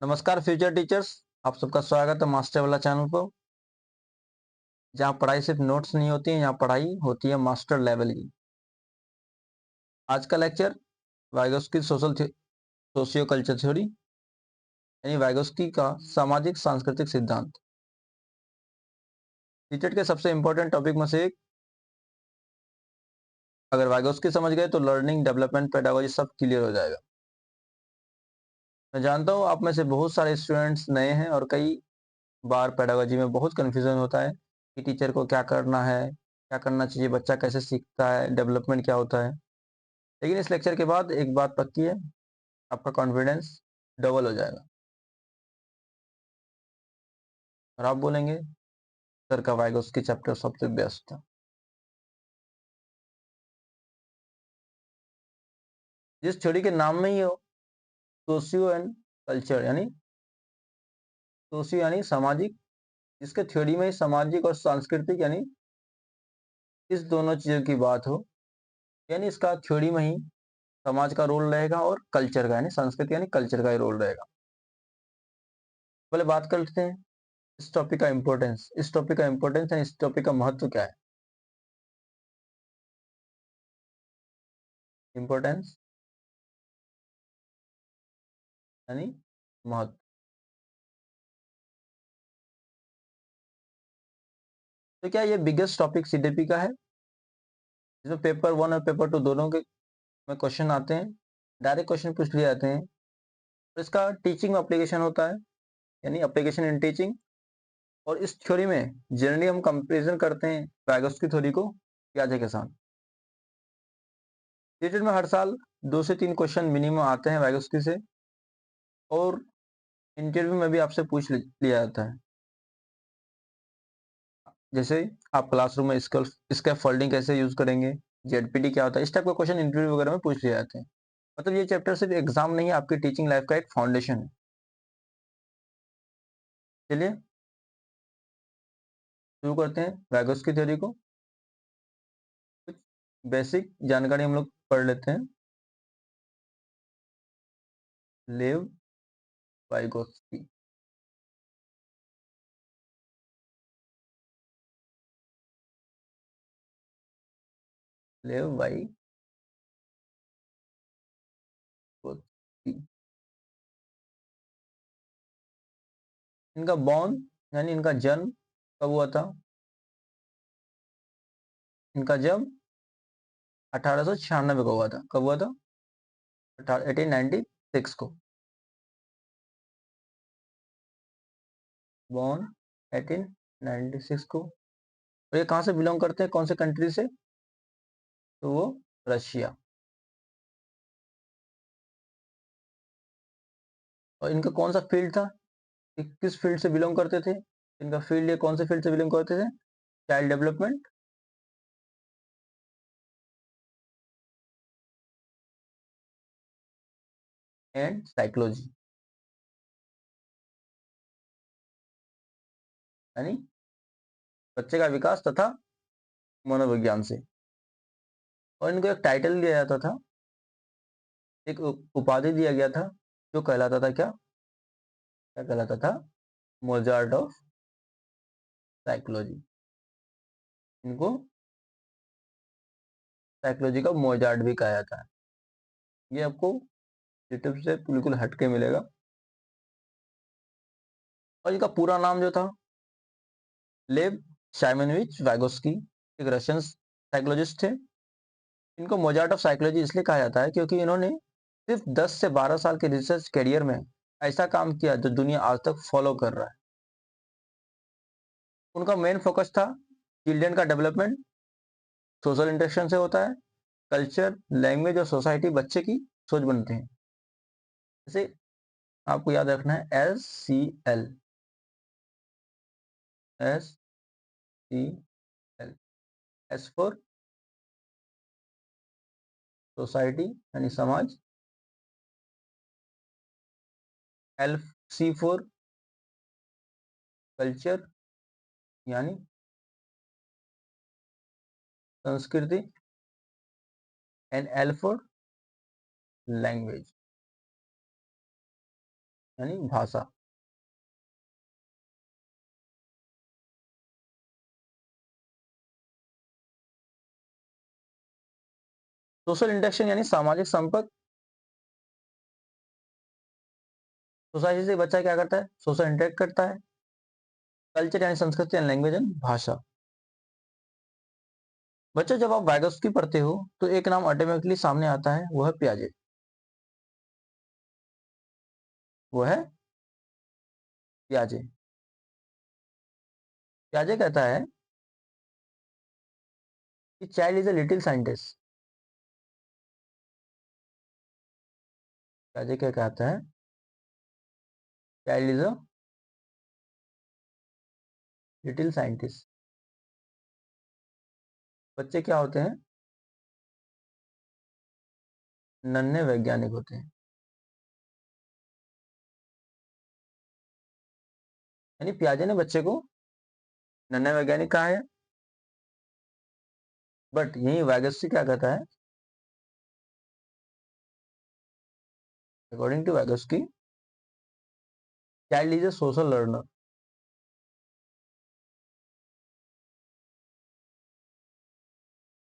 नमस्कार future teachers. आप सबका स्वागत है मास्टर वाला चैनल पर, जहां पढ़ाई सिर्फ नोट्स नहीं होती है, यहाँ पढ़ाई होती है मास्टर लेवल की। आज का lecture Vygotsky socio culture theory यानी वाइगोस्की का सामाजिक सांस्कृतिक सिद्धांत। टीचर के सबसे इंपॉर्टेंट टॉपिक में से एक। अगर वाइगोस्की समझ गए तो लर्निंग, डेवलपमेंट, पेडागोजी सब क्लियर हो जाएगा। मैं जानता हूँ आप में से बहुत सारे स्टूडेंट्स नए हैं और कई बार पेडागोजी में बहुत कंफ्यूजन होता है कि टीचर को क्या करना है, क्या करना चाहिए, बच्चा कैसे सीखता है, डेवलपमेंट क्या होता है। लेकिन इस लेक्चर के बाद एक बात पक्की है, आपका कॉन्फिडेंस डबल हो जाएगा और आप बोलेंगे सर का वाइगोस्की चैप्टर सबसे बेस्ट था। जिस थ्योरी के नाम में ही हो सोशियो एंड कल्चर यानी सोशियो यानी सामाजिक, जिसके थ्योरी में ही सामाजिक और सांस्कृतिक यानी इस दोनों चीजों की बात हो, यानी इसका थ्योरी में ही समाज का रोल रहेगा और कल्चर का यानी संस्कृति यानी कल्चर का ही रोल रहेगा। पहले बात करते हैं इस टॉपिक का इंपॉर्टेंस। इस टॉपिक का इंपॉर्टेंस यानी इस टॉपिक का महत्व क्या है। इंपॉर्टेंस यानी महत्व। तो क्या ये बिगेस्ट टॉपिक सीडीपी का है, जिसमें पेपर वन और पेपर टू दोनों के में क्वेश्चन आते हैं, डायरेक्ट क्वेश्चन पूछ लिए जाते हैं। तो इसका टीचिंग में एप्लीकेशन होता है यानी एप्लीकेशन इन टीचिंग। और इस थ्योरी में जनरली हम कंपैरिजन करते हैं वाइगोस्की थ्योरी को पियाजे के साथ। सीटेट में हर साल 2 से 3 क्वेश्चन मिनिमम आते हैं वाइगोस्की से, और इंटरव्यू में भी आपसे पूछ लिया जाता है। जैसे आप क्लासरूम में इसका फोल्डिंग कैसे यूज करेंगे, जेडपीटी क्या होता है, इस टाइप का क्वेश्चन इंटरव्यू वगैरह में पूछ लिए जाते हैं। मतलब ये चैप्टर सिर्फ एग्जाम नहीं है, आपकी टीचिंग लाइफ का एक फाउंडेशन है। चलिए शुरू करते हैं वैगोस की थ्योरी को। कुछ बेसिक जानकारी हम लोग पढ़ लेते हैं। लेव वाइगोस्की। लेव वाइगोस्की। इनका बॉर्न यानी इनका जन्म कब हुआ था। इनका जन्म 1896 को हुआ था। कब हुआ था? 1896 को। बॉर्न 1896 को। और ये कहाँ से बिलोंग करते हैं, कौन से कंट्री से? तो वो रशिया। और इनका कौन सा फील्ड था, ये किस फील्ड से बिलोंग करते थे? इनका फील्ड, ये कौन से फील्ड से बिलोंग करते थे? चाइल्ड डेवलपमेंट एंड साइकोलॉजी यानी बच्चे का विकास तथा मनोविज्ञान से। और इनको एक टाइटल दिया जाता था, एक उपाधि दिया गया था, जो कहलाता था क्या? क्या कहलाता था? Mozart of psychology. इनको साइकोलॉजी का मोजार्ट भी कहा जाता है। ये आपको यूट्यूब से बिल्कुल हटके मिलेगा। और इनका पूरा नाम जो था, लेव साइमनविच वाइगोस्की, एक रशियन साइकोलॉजिस्ट थे। इनको मोजार्ट ऑफ साइकोलॉजी इसलिए कहा जाता है क्योंकि इन्होंने सिर्फ 10 से 12 साल के रिसर्च करियर में ऐसा काम किया जो दुनिया आज तक फॉलो कर रहा है। उनका मेन फोकस था चिल्ड्रन का डेवलपमेंट, सोशल इंटरेक्शन से होता है, कल्चर, लैंग्वेज और सोसाइटी बच्चे की सोच बनते हैं। जैसे आपको याद रखना है SCL, SCL, S for society यानी समाज, सी फॉर कल्चर यानी संस्कृति, एंड एल फॉर लैंग्वेज। यानी भाषा। सोशल इंटरेक्शन यानी सामाजिक संपर्क। सोसाइटी से बच्चा क्या करता है? सोशल इंटरेक्ट करता है। कल्चर यानी संस्कृति एंड लैंग्वेज एंड भाषा। बच्चों, जब आप वाइगोत्स्की पढ़ते हो तो एक नाम ऑटोमेटिकली सामने आता है, वो है पियाजे। वो है पियाजे। पियाजे कहता है कि child is a little scientist. पियाजे क्या कहता है? Child is a little scientist. बच्चे क्या होते हैं? नन्हे वैज्ञानिक होते हैं। यानी पियाजे ने बच्चे को नन्हे वैज्ञानिक कहा है, बट यही वैगोत्स्की क्या कहता है? According to Vygotsky, child is a social learner.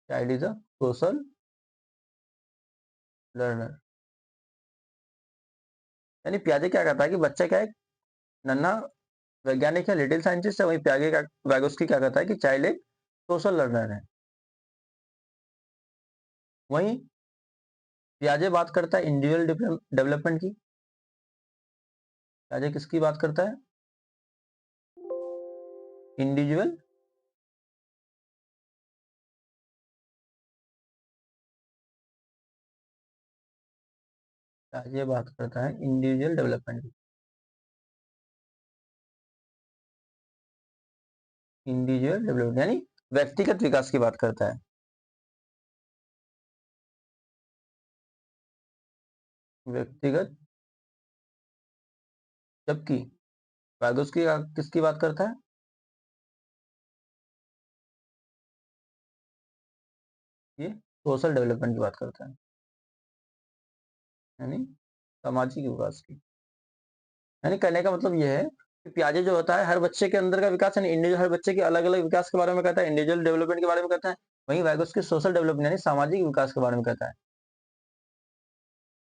Child is a social learner. यानी पियाजे क्या कहता है कि बच्चा क्या है? नन्हा वैज्ञानिक है, लिटिल साइंटिस्ट है। वहीं पियाजे का वैगोत्स्की क्या कहता है कि चाइल्ड एक सोशल लर्नर है। वहीं पियाजे बात करता है इंडिविजुअल डेवलपमेंट की। पियाजे किसकी बात करता है? इंडिविजुअल। पियाजे बात करता है इंडिविजुअल डेवलपमेंट की। इंडिविजुअल डेवलपमेंट यानी व्यक्तिगत विकास की बात करता है। व्यक्तिगत। जबकि वैगोत्स्की किसकी बात करता है? ये सोशल डेवलपमेंट की बात करता है, यानी सामाजिक विकास की। यानी कहने का मतलब यह है कि पियाजे जो होता है हर बच्चे के अंदर का विकास, यानी इंडिविजुअल, हर बच्चे के अलग अलग विकास के बारे में कहता है, इंडिविजुअल डेवलपमेंट के बारे में कहता है। वहीं वैगोत्स्की सोशल डेवलपमेंट यानी सामाजिक विकास के बारे में कहता है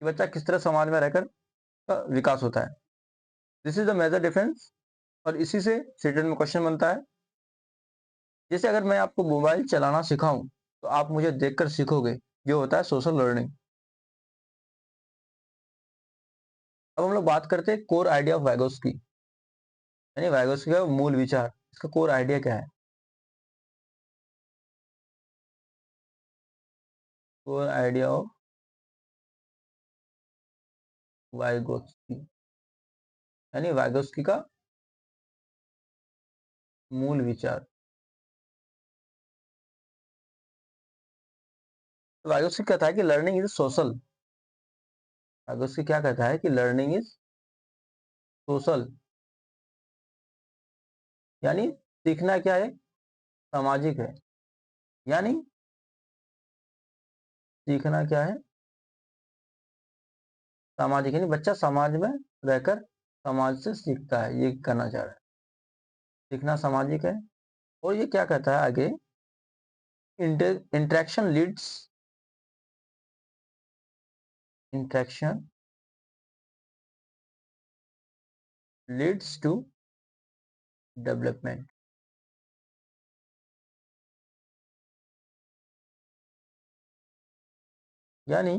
कि बच्चा किस तरह समाज में रहकर का विकास होता है। This is the major difference. और इसी से रिटन में क्वेश्चन बनता है। जैसे अगर मैं आपको मोबाइल चलाना सिखाऊं तो आप मुझे देखकर सीखोगे, जो होता है सोशल लर्निंग। अब हम लोग बात करते हैं कोर आइडिया ऑफ वैगोत्स्की, यानी वैगोत्स्की का मूल विचार, इसका कोर आइडिया क्या है? कोर आइडिया ऑफ वाइगोत्स्की, यानी वाइगोत्स्की का मूल विचार। तो वाइगोत्स्की कहता है कि लर्निंग इज सोशल। वाइगोत्स्की क्या कहता है कि लर्निंग इज सोशल, यानी सीखना क्या है? सामाजिक है। यानी सीखना क्या है? सामाजिक, यानी बच्चा समाज में रहकर समाज से सीखता है, ये कहना चाह रहा है। सीखना सामाजिक है। और ये क्या कहता है आगे? Interaction leads, interaction leads to development. यानी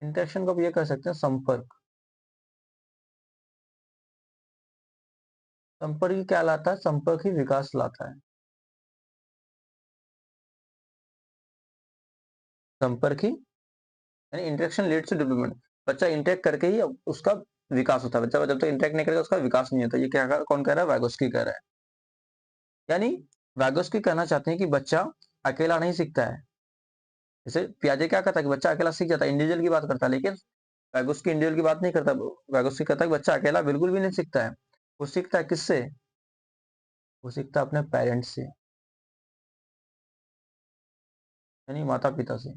इंटरेक्शन को भी ये कह सकते हैं संपर्क। संपर्क ही क्या लाता है? संपर्क ही विकास लाता है। संपर्क ही, यानी इंटरेक्शन लीड्स टू डेवलपमेंट। बच्चा इंटरेक्ट करके ही उसका विकास होता है। बच्चा जब तक इंटरेक्ट नहीं करेगा उसका विकास नहीं होता। ये क्या, कौन कह रहा है? वैगोत्स्की कह रहा है। यानी वैगोत्स्की कहना चाहते हैं कि बच्चा अकेला नहीं सीखता है। जैसे पियाजे क्या कहता है कि बच्चा अकेला सीख जाता है, इंडिविजुअल की बात करता है, लेकिन वैगोत्स्की इंडिविजुअल की बात नहीं करता। वैगोत्स्की कहता है कि बच्चा अकेला बिल्कुल भी नहीं सीखता है। वो सीखता है किससे? वो सीखता है अपने पेरेंट्स से, यानी माता पिता से।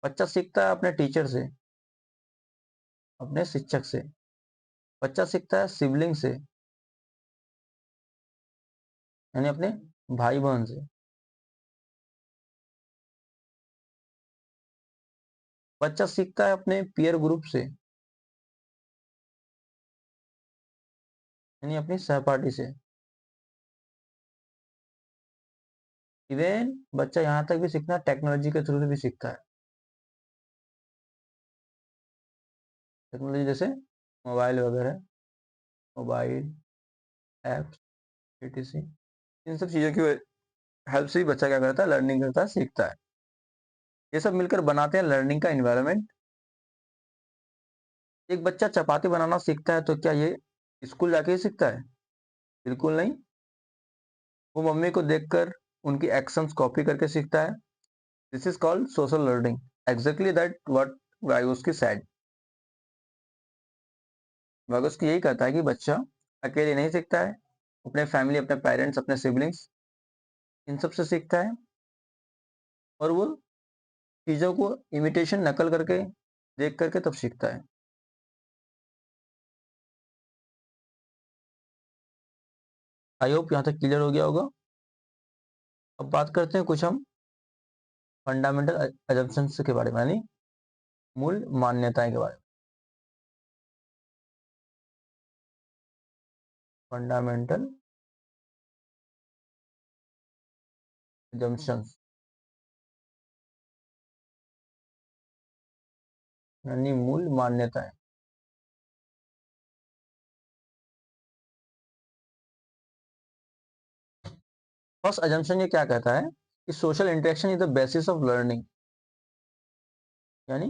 बच्चा सीखता है अपने टीचर से, अपने शिक्षक से। बच्चा सीखता है सिबलिंग से, यानी अपने भाई बहन से। बच्चा सीखता है अपने पीयर ग्रुप से, यानी अपनी सहपाठी से। इवन बच्चा यहाँ तक भी सीखना टेक्नोलॉजी के थ्रू से भी सीखता है। टेक्नोलॉजी जैसे मोबाइल वगैरह, मोबाइल एप्स, etc। इन सब चीज़ों की हेल्प से ही बच्चा क्या करता है, लर्निंग करता है, सीखता है। ये सब मिलकर बनाते हैं लर्निंग का इन्वायरमेंट। एक बच्चा चपाती बनाना सीखता है तो क्या ये स्कूल जाके ही सीखता है? बिल्कुल नहीं। वो मम्मी को देखकर उनकी एक्शंस कॉपी करके सीखता है। This is called social learning. Exactly that what Vygotsky said. Vygotsky यही कहता है कि बच्चा अकेले नहीं सीखता है, अपने फैमिली, अपने पेरेंट्स, अपने सिबलिंग्स, इन सब से सीखता है। और वो चीज़ों को इमिटेशन, नकल करके, देख करके तब सीखता है। आई होप यहाँ तक क्लियर हो गया होगा। अब बात करते हैं कुछ हम फंडामेंटल अजम्पशंस के बारे में, यानी मूल मान्यताएं के बारे में। फंडामेंटल अजम्पशंस यानी मूल मान्यताएं। फर्स्ट अजम्पशन ये क्या कहता है कि social interaction is the basis of learning, यानी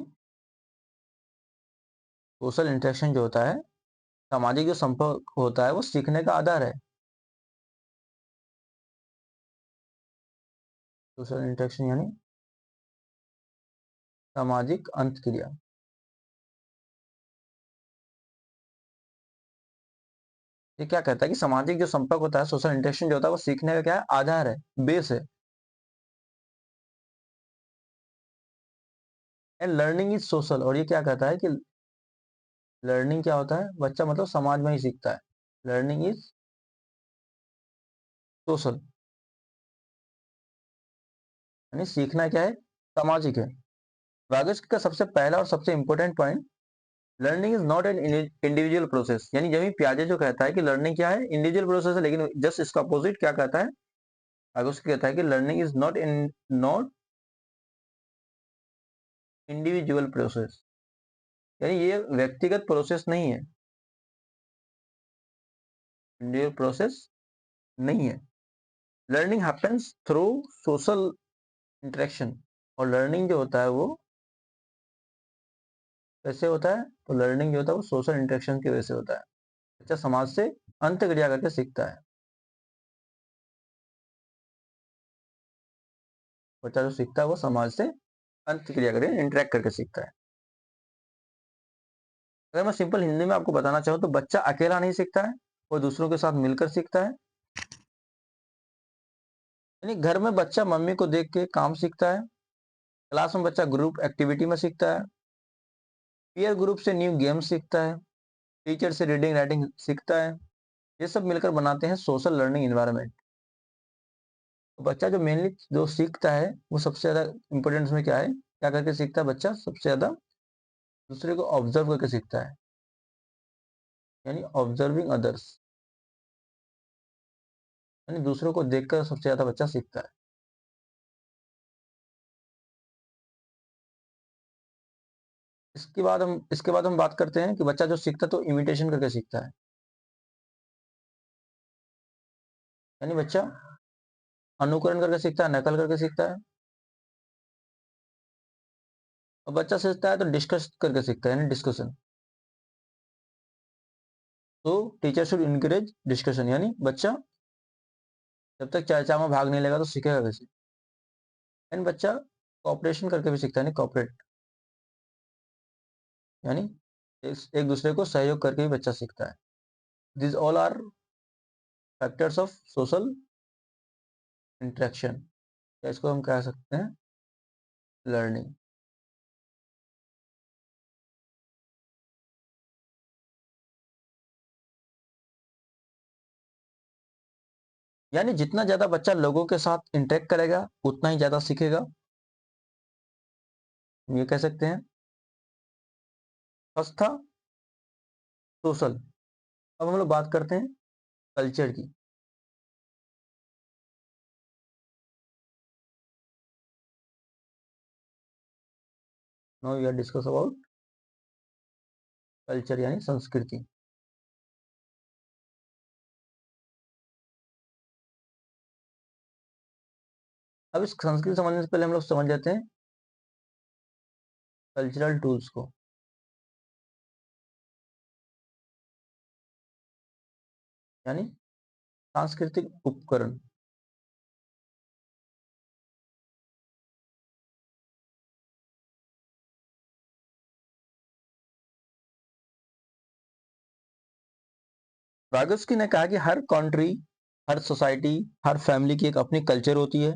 सोशल इंटरेक्शन जो होता है, सामाजिक जो संपर्क होता है, वो सीखने का आधार है। सोशल इंटरेक्शन यानी सामाजिक अंतक्रिया। ये क्या कहता है कि सामाजिक जो संपर्क होता है, सोशल इंटरेक्शन जो होता है, वो सीखने का क्या है, आधार है, बेस है। And learning is social. और ये क्या कहता है कि लर्निंग क्या होता है, बच्चा मतलब समाज में ही सीखता है। लर्निंग इज सोशल, यानी सीखना क्या है, सामाजिक है। रागेश का सबसे पहला और सबसे important point, learning is not an individual process. यानी जमी प्याजे जो कहता है कि लर्निंग क्या है, इंडिविजुअल प्रोसेस है, लेकिन जस्ट इसका अपोजिट क्या कहता है, रागेश कहता है कि learning is not individual process, यानी ये व्यक्तिगत प्रोसेस नहीं है, इंडिविजुअल प्रोसेस नहीं है। Learning happens through social interaction. और लर्निंग जो होता है वो कैसे होता है, तो लर्निंग जो होता है वो सोशल इंटरेक्शन की वजह से होता है। बच्चा समाज से अंत क्रिया करके सीखता है। बच्चा जो सीखता है वो समाज से अंत क्रिया करके, इंटरेक्ट करके सीखता है। अगर मैं सिंपल हिंदी में आपको बताना चाहूँ तो बच्चा अकेला नहीं सीखता है, वो दूसरों के साथ मिलकर सीखता है। यानी घर में बच्चा मम्मी को देख के काम सीखता है, क्लास में बच्चा ग्रुप एक्टिविटी में सीखता है, पीयर ग्रुप से न्यू गेम सीखता है, टीचर से रीडिंग राइटिंग सीखता है। ये सब मिलकर बनाते हैं सोशल लर्निंग इन्वायरमेंट। तो बच्चा जो मेनली जो सीखता है वो सबसे ज्यादा इंपॉर्टेंस में क्या है, क्या करके सीखता है बच्चा, सबसे ज्यादा दूसरे को ऑब्जर्व करके सीखता है, यानी ऑब्जर्विंग अदर्स, यानी दूसरों को देखकर सबसे ज्यादा बच्चा सीखता है। इसके बाद हम बात करते हैं कि बच्चा जो सीखता है तो इमिटेशन करके सीखता है। यानी बच्चा अनुकरण करके सीखता है, नकल करके सीखता है। और बच्चा सीखता है तो डिस्कस करके सीखता है, यानी डिस्कशन। तो टीचर शुड इनकरेज डिस्कशन, यानी बच्चा जब तक चर्चा में भाग नहीं लेगा तो सीखेगा कैसे। एंड बच्चा कॉपरेशन करके भी सीखता है, यानी कॉपरेट, यानी एक दूसरे को सहयोग करके भी बच्चा सीखता है। This all are factors of social interaction, या इसको हम कह सकते हैं लर्निंग। यानी जितना ज्यादा बच्चा लोगों के साथ इंटरेक्ट करेगा उतना ही ज्यादा सीखेगा, ये कह सकते हैं। फर्स्ट था सोशल। अब हम लोग बात करते हैं कल्चर की। Now we are discuss about culture यानी संस्कृति। अब इस संस्कृति समझने से पहले हम लोग समझ जाते हैं कल्चरल टूल्स को, यानी सांस्कृतिक उपकरण। रागस्की ने कहा कि हर कंट्री, हर सोसाइटी, हर फैमिली की एक अपनी कल्चर होती है,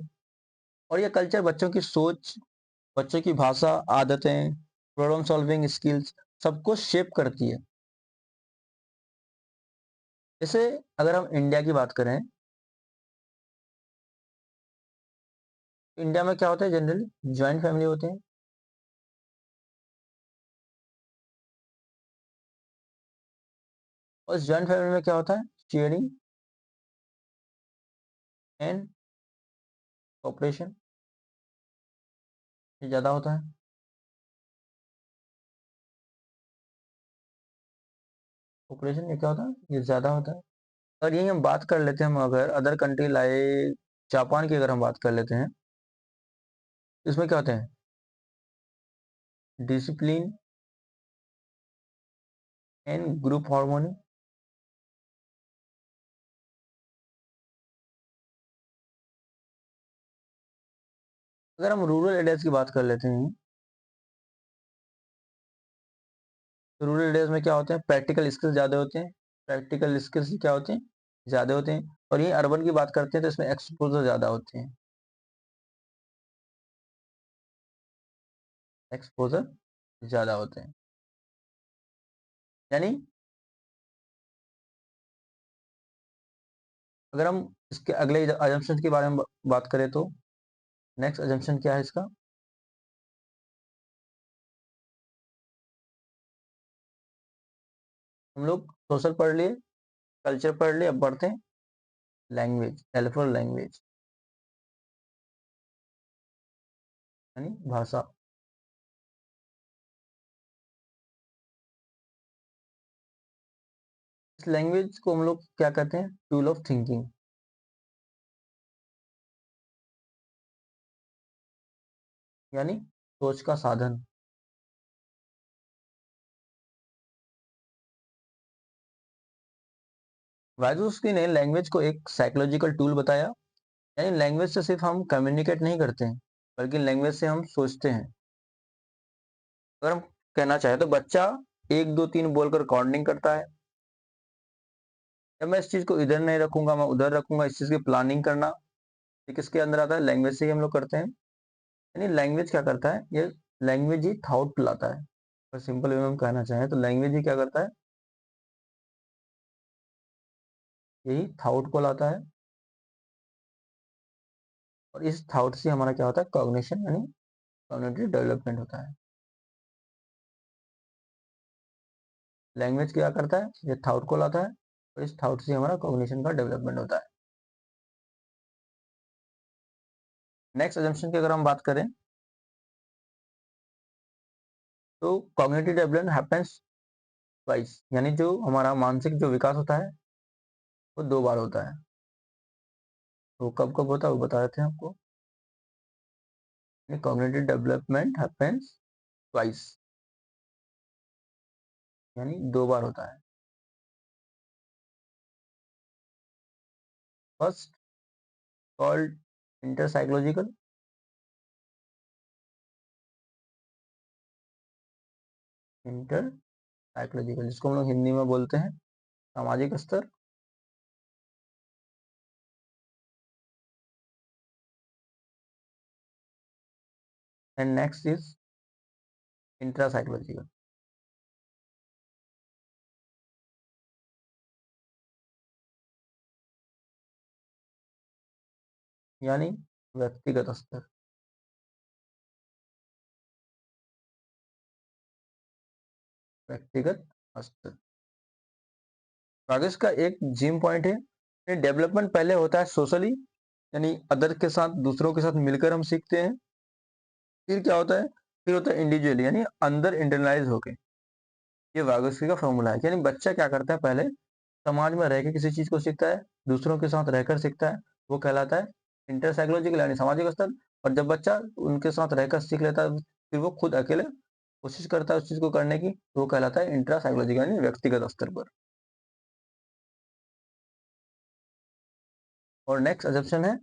और यह कल्चर बच्चों की सोच, बच्चों की भाषा, आदतें, प्रॉब्लम सॉल्विंग स्किल्स सबको शेप करती है। जैसे अगर हम इंडिया की बात करें, इंडिया में क्या होता है, जनरली ज्वाइंट फैमिली होते हैं। और इस ज्वाइंट फैमिली में क्या होता है, शेयरिंग एंड कॉपरेशन ये ज्यादा होता है। कॉपरेशन ये क्या होता है, ये ज्यादा होता है। और यही हम बात कर लेते हैं, हम अगर अदर कंट्री लाए जापान की अगर हम बात कर लेते हैं, इसमें क्या होते हैं, डिसिप्लिन एंड ग्रुप हार्मोनी। अगर हम रूरल एरियाज की बात कर लेते हैं, तो रूरल एरियाज में क्या होते हैं, प्रैक्टिकल स्किल्स ज़्यादा होते हैं। प्रैक्टिकल स्किल्स क्या होते हैं, ज़्यादा होते हैं। और ये अर्बन की बात करते हैं तो इसमें एक्सपोजर ज़्यादा होते हैं, एक्सपोजर ज़्यादा होते हैं। यानी अगर हम इसके अगले अजम्पशन के बारे में बात करें तो नेक्स्ट अजम्पशन क्या है इसका, हम लोग सोशल पढ़ लिए, कल्चर पढ़ लिए, अब बढ़ते हैं लैंग्वेज, एल फॉर लैंग्वेज यानी भाषा। इस लैंग्वेज को हम लोग क्या कहते हैं, टूल ऑफ थिंकिंग, यानी सोच का साधन। वाइगोत्स्की ने लैंग्वेज को एक साइकोलॉजिकल टूल बताया। यानी लैंग्वेज से सिर्फ हम कम्युनिकेट नहीं करते हैं, बल्कि लैंग्वेज से हम सोचते हैं। अगर हम कहना चाहें तो बच्चा एक दो तीन बोलकर रिकॉर्डिंग करता है, जब मैं इस चीज को इधर नहीं रखूंगा मैं उधर रखूंगा, इस चीज की प्लानिंग करना, ये किसके अंदर आता है, लैंग्वेज से ही हम लोग करते हैं। यानी लैंग्वेज क्या करता है, ये लैंग्वेज ही थॉट लाता है। अगर सिंपल वे में हम कहना चाहें तो लैंग्वेज ही क्या करता है, यही थॉट को लाता है। और इस थॉट से हमारा क्या होता है, कॉग्निशन यानी कॉग्निटिव डेवलपमेंट होता है। लैंग्वेज क्या करता है, ये थॉट को लाता है, और इस थॉट से हमारा कॉग्निशन का डेवलपमेंट होता है। नेक्स्ट अजम्पशन की अगर हम बात करें तो कॉग्निटिव डेवलपमेंट हैपेंस ट्वाइस, यानी जो हमारा मानसिक जो विकास होता है वो दो बार होता है। तो कब कब होता है वो बता देते हैं आपको। कॉग्निटिव डेवलपमेंट हैपेंस ट्वाइस, यानी दो बार होता है। फर्स्ट कॉल्ड इंटरसाइकोलॉजिकल, इंटर साइकोलॉजिकल जिसको हम लोग हिंदी में बोलते हैं सामाजिक स्तर। And next is intra psychological. यानी व्यक्तिगत स्तर। व्यक्तिगत स्तर। आगे इसका एक जिम पॉइंट है, डेवलपमेंट पहले होता है सोशली, यानी अदर के साथ, दूसरों के साथ मिलकर हम सीखते हैं। फिर क्या होता है, फिर होता है इंडिविजुअली, यानी अंदर इंटरनलाइज होके। ये वागोस्की का फॉर्मूला है, यानी बच्चा क्या करता है, पहले समाज में रहकर किसी चीज को सीखता है, दूसरों के साथ रहकर सीखता है, वो कहलाता है इंटरसाइकोलॉजिकल यानी सामाजिक स्तर। और जब बच्चा उनके साथ रहकर सीख लेता है, फिर वो खुद अकेले कोशिश करता है उस चीज को करने की, तो वो कहलाता है इंट्रासाइकोलॉजिकल यानी व्यक्तिगत स्तर पर। और नेक्स्ट अजम्पशन है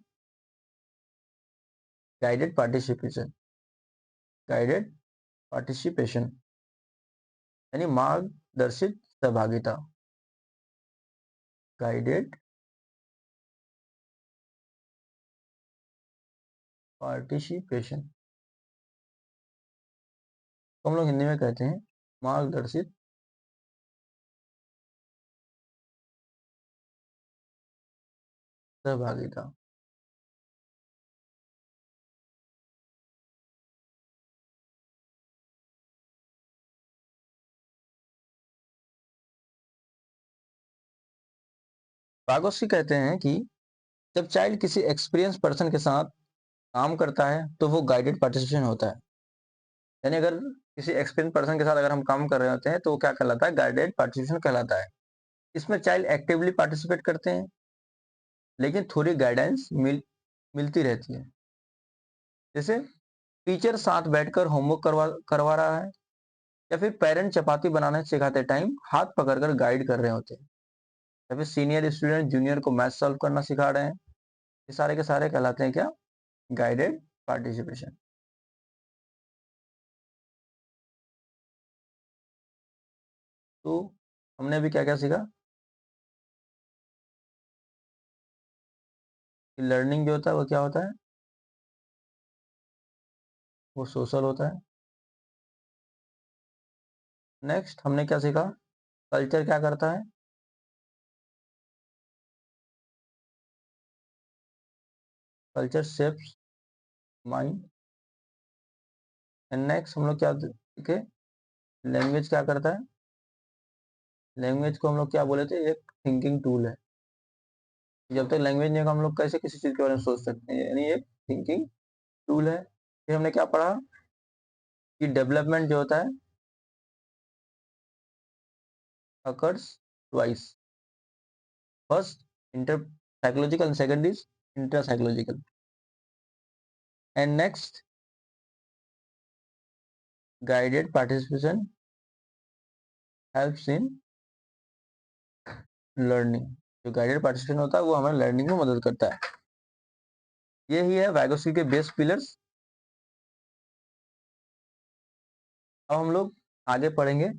गाइडेड पार्टिसिपेशन। गाइडेड पार्टिसिपेशन यानी मार्गदर्शित सहभागिता। गाइडेड पार्टिसिपेशन तो हम लोग हिंदी में कहते हैं मार्गदर्शित सहभागिता। वागोस्की कहते हैं कि जब चाइल्ड किसी एक्सपीरियंस पर्सन के साथ काम करता है तो वो गाइडेड पार्टिसिपेशन होता है। यानी अगर किसी एक्सपीरियंस पर्सन के साथ अगर हम काम कर रहे होते हैं तो वो क्या कहलाता है, गाइडेड पार्टिसिपेशन कहलाता है। इसमें चाइल्ड एक्टिवली पार्टिसिपेट करते हैं, लेकिन थोड़ी गाइडेंस मिलती रहती है। जैसे टीचर साथ बैठकर होमवर्क करवा रहा है, या फिर पेरेंट चपाती बनाने सिखाते टाइम हाथ पकड़कर गाइड कर रहे होते हैं, या फिर सीनियर स्टूडेंट जूनियर को मैथ सॉल्व करना सिखा रहे हैं। ये सारे के सारे कहलाते हैं क्या, गाइडेड पार्टिसिपेशन। तो हमने अभी क्या क्या सीखा कि लर्निंग जो होता है वो क्या होता है, वो सोशल होता है। नेक्स्ट हमने क्या सीखा, कल्चर क्या करता है, culture shapes mind. And next हम लोग क्या सीखे, लैंग्वेज क्या करता है। लैंग्वेज को हम लोग क्या बोले थे, एक थिंकिंग टूल है। जब तक लैंग्वेज नहीं होगा हम लोग कैसे किसी चीज के बारे में सोच सकते हैं, यानी एक थिंकिंग टूल है। फिर हमने क्या पढ़ा कि डेवलपमेंट जो होता है occurs twice, first inter psychological, second is inter psychological. And next guided participation helps in learning. जो गाइडेड पार्टिसिपेशन होता है वो हमारे लर्निंग में मदद करता है। यही है वैगोस्की के बेस पिलर्स। अब हम लोग आगे पढ़ेंगे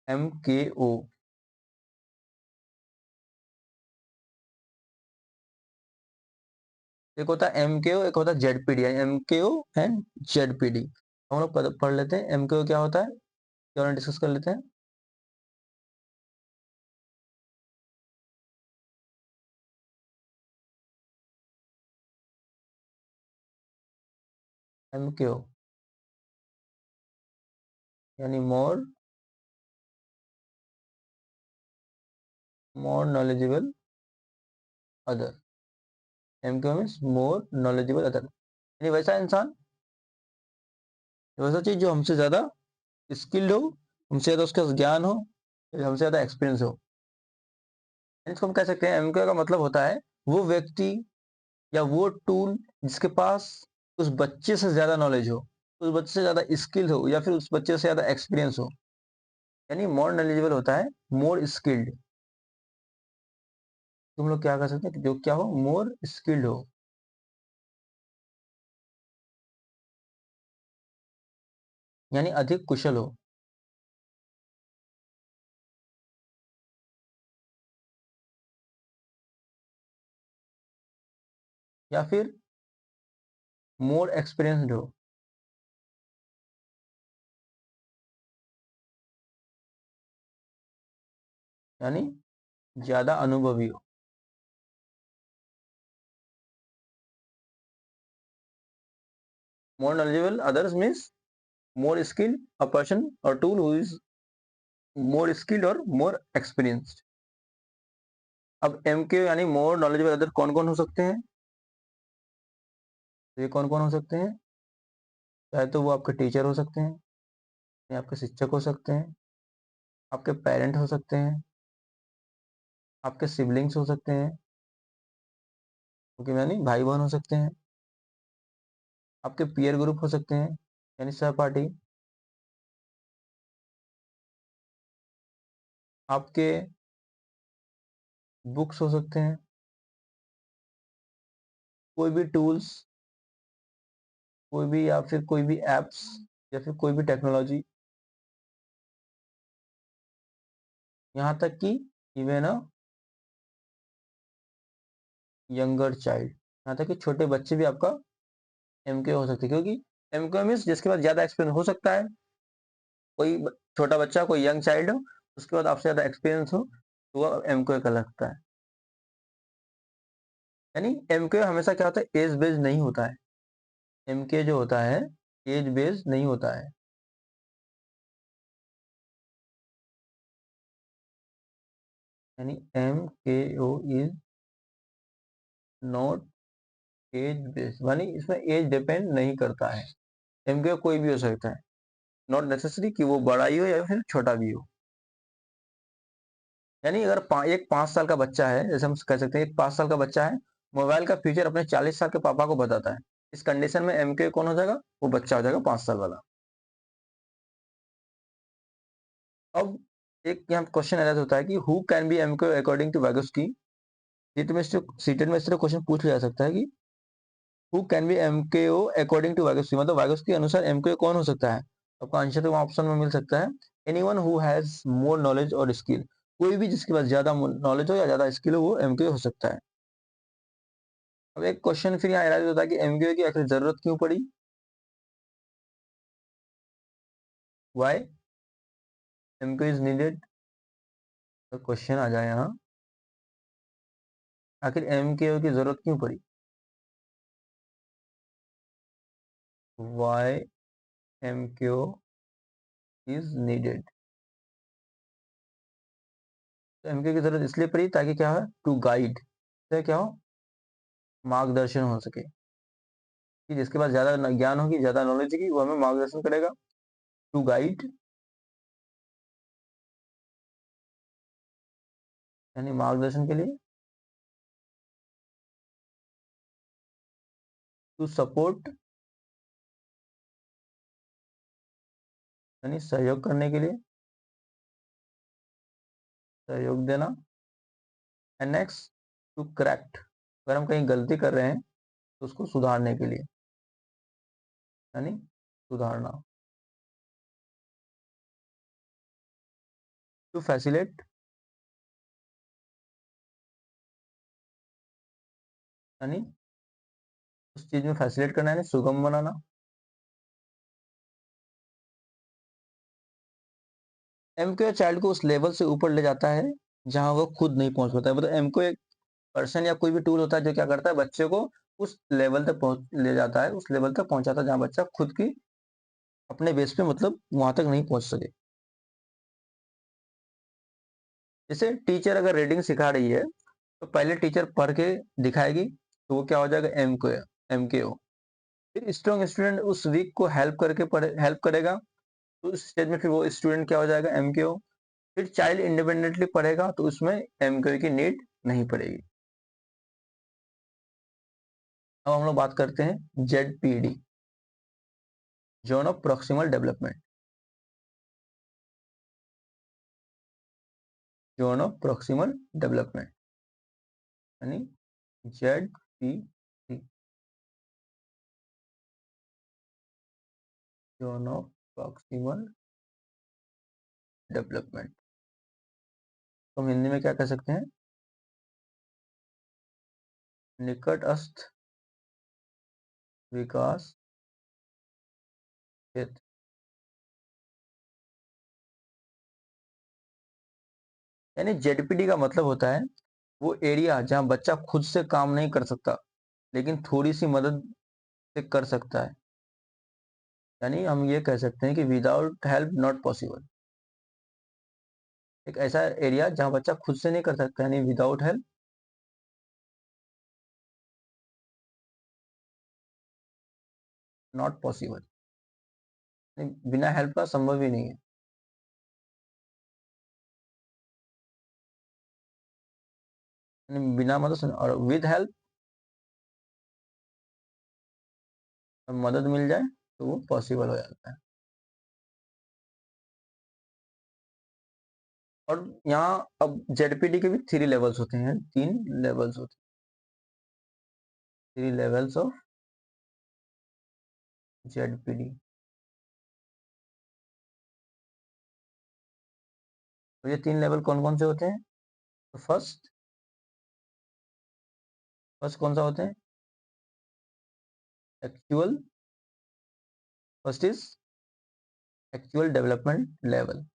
MKO। एक होता है MKO, एक होता है ZPD। MKO एंड ZPD हम लोग पढ़ लेते हैं। MKO क्या होता है, क्या डिस्कस कर लेते हैं। MKO यानी मोर knowledgeable other. MKO means more knowledgeable other, यानी वैसा इंसान, वैसा चीज जो हमसे ज्यादा स्किल्ड हो, हमसे ज्यादा उसका ज्ञान हो, हमसे ज्यादा एक्सपीरियंस हो। इसको हम कह सकते हैं MKO का मतलब होता है वो व्यक्ति या वो टूल जिसके पास उस बच्चे से ज्यादा नॉलेज हो, उस बच्चे से ज्यादा स्किल हो, या फिर उस बच्चे से ज्यादा एक्सपीरियंस हो। यानी मोर नॉलेजेबल होता है मोर स्किल्ड। तुम लोग क्या कर सकते हैं, जो क्या हो, मोर स्किल्ड हो, यानी अधिक कुशल हो। या फिर मोर एक्सपीरियंस्ड हो, यानी ज्यादा अनुभवी हो। more knowledgeable, others means more skilled, a person or tool who is more skilled or more experienced. अब एम के यानी मोर नॉलेजेबल अदर कौन कौन हो सकते हैं? तो ये कौन कौन हो सकते हैं? चाहे तो वो आपके टीचर हो सकते हैं, या आपके शिक्षक हो सकते हैं, आपके पेरेंट हो सकते हैं, आपके सिबलिंग्स हो सकते हैं, क्योंकि यानी भाई बहन हो सकते हैं, आपके पीयर ग्रुप हो सकते हैं यानी सहपाठी, आपके बुक्स हो सकते हैं, कोई भी टूल्स, कोई भी या फिर कोई भी एप्स या फिर कोई भी टेक्नोलॉजी, यहाँ तक कि इवन अ यंगर चाइल्ड, यहाँ तक कि छोटे बच्चे भी आपका एमके हो सकते हैं, क्योंकि एमके मीन्स जिसके पास ज्यादा एक्सपीरियंस हो सकता है, कोई छोटा बच्चा, कोई यंग चाइल्ड हो, उसके बाद आपसे ज्यादा एक्सपीरियंस हो, तो वह एमके कहलाता है। यानी एमके हमेशा क्या होता है, एज बेस्ड नहीं होता है। एमके जो होता है एज बेस्ड नहीं होता है। यानी M K O is not age based, यानी इसमें एज डिपेंड नहीं करता है। एमके कोई भी हो सकता है, नॉट नेसेसरी कि वो बड़ा ही हो या फिर छोटा भी हो। यानी अगर एक 5 साल का बच्चा है, जैसे हम कह सकते हैं एक 5 साल का बच्चा है, मोबाइल का फीचर अपने 40 साल के पापा को बताता है, इस कंडीशन में एमके कौन हो जाएगा? वो बच्चा हो जाएगा 5 साल वाला। अब एक यहाँ क्वेश्चन ऐसा होता है कि who can be MKO according to Vygotsky. CTET में इस तरह क्वेश्चन पूछ लिया जा सकता है कि who can be MKO according to Vygotsky, मतलब वैगोस्की के अनुसार एमकेओ कौन हो सकता है? आपका आंसर तो ऑप्शन में मिल सकता है, anyone who has more knowledge और स्किल, कोई भी जिसके पास ज्यादा नॉलेज हो या ज्यादा स्किल हो वो एमकेओ हो सकता है। अब एक क्वेश्चन फिर यहाँ एराइज होता है कि एमकेओ की आखिर जरूरत क्यों पड़ी? Why MKO is needed? तो क्वेश्चन आ जाए यहाँ, आखिर एमकेओ की जरूरत क्यों पड़ी? Why MKO is needed? तो एमकेओ की जरूरत इसलिए पड़ी ताकि क्या है, टू गाइड, क्या हो, मार्गदर्शन हो सके, कि जिसके पास ज्यादा ज्ञान होगी, ज्यादा नॉलेज होगी, वो हमें मार्गदर्शन करेगा। टू गाइड यानी मार्गदर्शन के लिए, टू सपोर्ट यानी सहयोग करने के लिए, सहयोग देना। एंड नेक्स्ट, टू करेक्ट, अगर हम कहीं गलती कर रहे हैं तो उसको सुधारने के लिए, यानी सुधारना। टू फैसिलेट यानी उस चीज में फैसिलेट करना यानी सुगम बनाना। एमक्यू चाइल्ड को उस लेवल से ऊपर ले जाता है जहां वो खुद नहीं पहुंच पाता है, मतलब एमक्यू एक पर्सन या कोई भी टूल होता है जो क्या करता है, बच्चे को उस लेवल तक पहुंच ले जाता है, उस लेवल तक पहुंचाता है जहां बच्चा खुद की अपने बेस पे मतलब वहां तक नहीं पहुंच सके। जैसे टीचर अगर रीडिंग सिखा रही है तो पहले टीचर पढ़ के दिखाएगी, तो वो क्या हो जाएगा, एमकेओ। फिर स्ट्रॉन्ग स्टूडेंट उस वीक को हेल्प करके हेल्प करेगा, तो उस स्टेज में फिर वो स्टूडेंट क्या हो जाएगा, एमकेओ। फिर चाइल्ड इंडिपेंडेंटली पढ़ेगा तो उसमें एमकेओ की नीड नहीं पड़ेगी। अब हम लोग बात करते हैं ZPD, zone of proximal development. Zone of proximal development यानी ZPD, zone of proximal development. तो हम हिंदी में क्या कह सकते हैं, निकटस्थ विकास क्षेत्र। यानी जेडपीडी का मतलब होता है वो एरिया जहां बच्चा खुद से काम नहीं कर सकता, लेकिन थोड़ी सी मदद से कर सकता है। यानी हम ये कह सकते हैं कि विदाउट हेल्प नॉट पॉसिबल। एक ऐसा एरिया जहाँ बच्चा खुद से नहीं कर सकता, यानी विदाउट हेल्प नॉट पॉसिबल, बिना हेल्प का संभव ही नहीं है। बिना मदद और विद हेल्प मदद मिल जाए तो वो पॉसिबल हो जाता है। और यहाँ अब जेडपीडी के भी 3 लेवल्स होते हैं, 3 लेवल्स होते हैं, 3 लेवल्स ऑफ जेडपीडी। तो ये 3 लेवल कौन कौन से होते हैं? तो फर्स्ट कौन सा होते हैं? Actual, first is actual development level.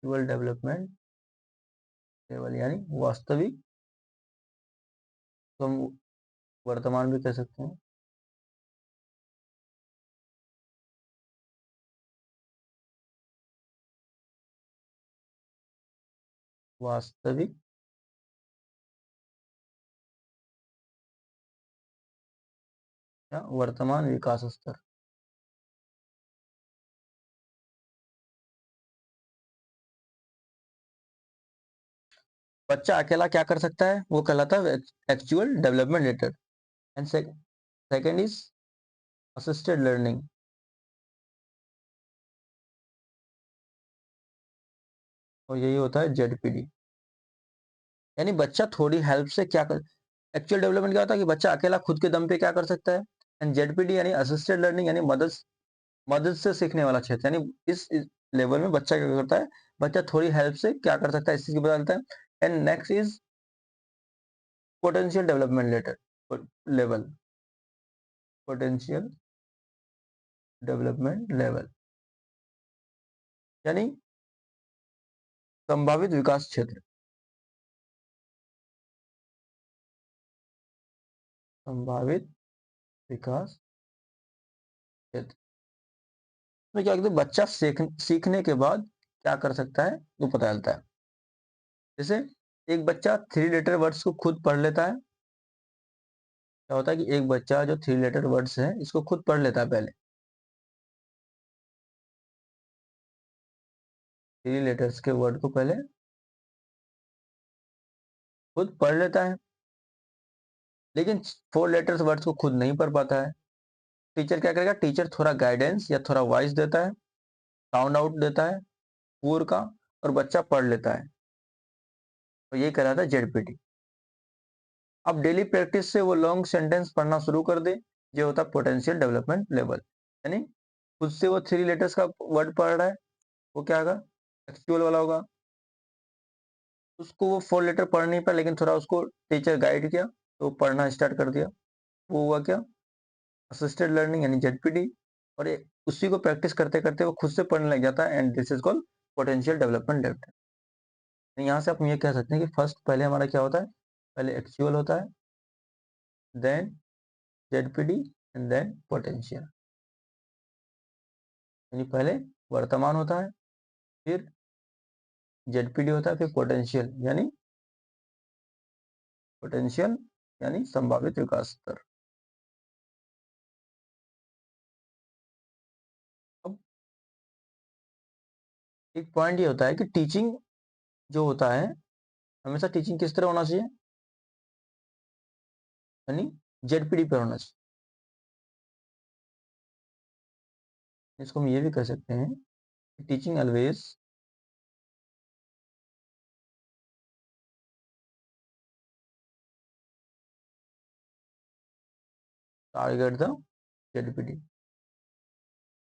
Actual development level यानी वास्तविक, तो हम वर्तमान भी कह सकते हैं। वास्तविक या वर्तमान विकास स्तर। बच्चा अकेला क्या कर सकता है वो कहलाता है actual development rate. And second is assisted learning. और यही होता है जेडपीडी, यानी बच्चा थोड़ी हेल्प से क्या कर। एक्चुअल डेवलपमेंट क्या होता है कि बच्चा अकेला खुद के दम पे क्या कर सकता है। एंड जेडपीडी यानी असिस्टेड लर्निंग, यानी मदद मदद से सीखने वाला क्षेत्र, यानी इस लेवल में बच्चा क्या करता है, बच्चा थोड़ी हेल्प से क्या कर सकता है इस चीज की बता देता है। And next is potential development level, potential development level यानी संभावित विकास क्षेत्र। संभावित विकास क्षेत्र में क्या कहते हैं, बच्चा सीखने के बाद क्या कर सकता है वो पता चलता है। जैसे एक बच्चा 3 लेटर वर्ड्स को खुद पढ़ लेता है। क्या होता है कि एक बच्चा जो 3 लेटर वर्ड्स है इसको खुद पढ़ लेता है, पहले 3 लेटर्स के वर्ड को पहले खुद पढ़ लेता है, लेकिन 4 लेटर्स वर्ड्स को खुद नहीं पढ़ पाता है। टीचर क्या करेगा, टीचर थोड़ा गाइडेंस या थोड़ा वॉइस देता है, साउंड आउट देता है पूर का, और बच्चा पढ़ लेता है। तो ये कहलाता है जेडपीटी। अब डेली प्रैक्टिस से वो लॉन्ग सेंटेंस पढ़ना शुरू कर दे, ये होता है पोटेंशियल डेवलपमेंट लेवल। यानी खुद से वो 3 लेटर्स का वर्ड पढ़ रहा है, वो क्या होगा, एक्चुअल वाला होगा। उसको वो 4 लेटर पढ़ नहीं पाया, लेकिन थोड़ा उसको टीचर गाइड किया तो वो पढ़ना स्टार्ट कर दिया, वो हुआ क्या, असिस्टेड लर्निंग यानी जेडपीडी। और ये उसी को प्रैक्टिस करते करते वो खुद से पढ़ने लग जाता है, and this is called potential development level. यहाँ से आप ये कह सकते हैं कि फर्स्ट पहले हमारा क्या होता है, पहले एक्चुअल होता है, then ZPD, and then potential. यानी पहले वर्तमान होता है, फिर जेडपीडी होता है, फिर पोटेंशियल यानी संभावित विकास स्तर। अब एक पॉइंट ये होता है कि टीचिंग जो होता है, हमेशा टीचिंग किस तरह होना चाहिए, यानी जेडपीडी पर होना चाहिए। इसको हम ये भी कह सकते हैं कि teaching always target the ZPD.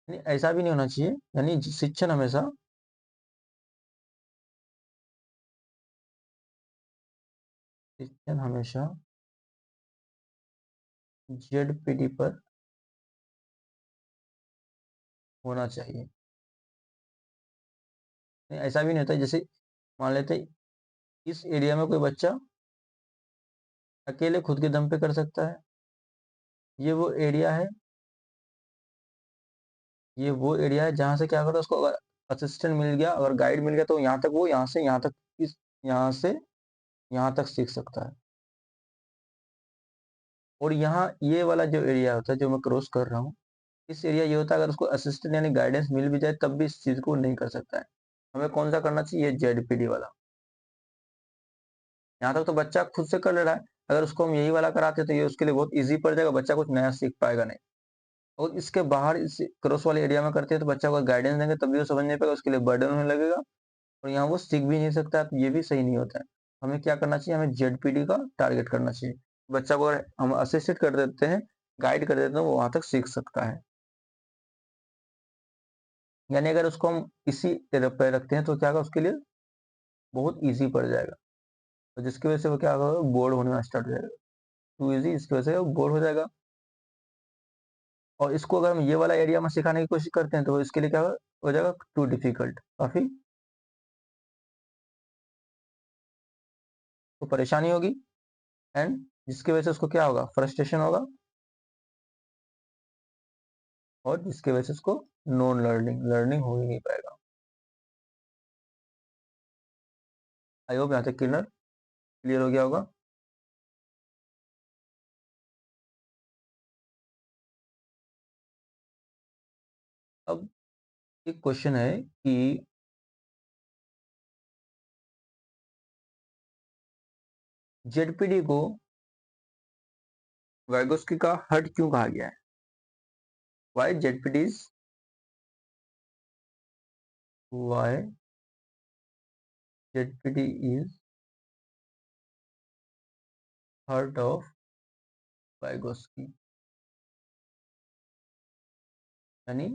यानी ऐसा भी नहीं होना चाहिए, यानी शिक्षण हमेशा जेडपीडी पर होना चाहिए। नहीं, ऐसा भी नहीं होता, जैसे मान लेते इस एरिया में कोई बच्चा अकेले खुद के दम पे कर सकता है। ये वो एरिया है, ये वो एरिया है जहाँ से क्या करो, उसको अगर असिस्टेंट मिल गया, अगर गाइड मिल गया, तो यहाँ तक वो यहाँ से यहाँ तक, इस यहाँ से यहाँ तक सीख सकता है। और यहाँ ये वाला जो एरिया होता है जो मैं क्रॉस कर रहा हूँ, इस एरिया ये होता है, अगर उसको असिस्टेंट यानी गाइडेंस मिल भी जाए तब भी इस चीज को नहीं कर सकता है। हमें कौन सा करना चाहिए? जेडपीडी वाला। यहाँ तक तो बच्चा खुद से कर ले रहा है, अगर उसको हम यही वाला कराते तो ये उसके लिए बहुत ईजी पड़ जाएगा, बच्चा कुछ नया सीख पाएगा नहीं। और इसके बाहर इस क्रॉस वाले एरिया में करते हैं तो बच्चा को गाइडेंस देंगे तब भी वो समझ नहीं पाएगा, उसके लिए बर्डन होने लगेगा, और यहाँ वो सीख भी नहीं सकता है, तो ये भी सही नहीं होता है। हमें क्या करना चाहिए? हमें जेडपीडी का टारगेट करना चाहिए। बच्चा को अगर हम असिस्टेड कर देते हैं, गाइड कर देते हैं, वो वहां तक सीख सकता है। यानी अगर उसको हम इसी पे रखते हैं तो क्या होगा, उसके लिए बहुत ईजी पड़ जाएगा, और जिसकी वजह से वो क्या होगा, बोर्ड होना स्टार्ट हो जाएगा। टू ईजी, इसकी वजह से वो बोर्ड हो जाएगा। और इसको अगर हम ये वाला एरिया में सिखाने की कोशिश करते हैं तो इसके लिए क्या हो जाएगा, टू डिफिकल्ट, काफी तो परेशानी होगी, एंड जिसकी वजह से उसको क्या होगा, फ्रस्ट्रेशन होगा, और जिसकी वजह से उसको नॉन लर्निंग लर्निंग हो ही नहीं पाएगा। आई होप यहाँ तक क्लियर हो गया होगा। अब एक क्वेश्चन है कि जेडपीडी को वाइगोस्की का हट क्यों कहा गया है? Why ZPD is, why ZPD is heart of Vygotsky, यानी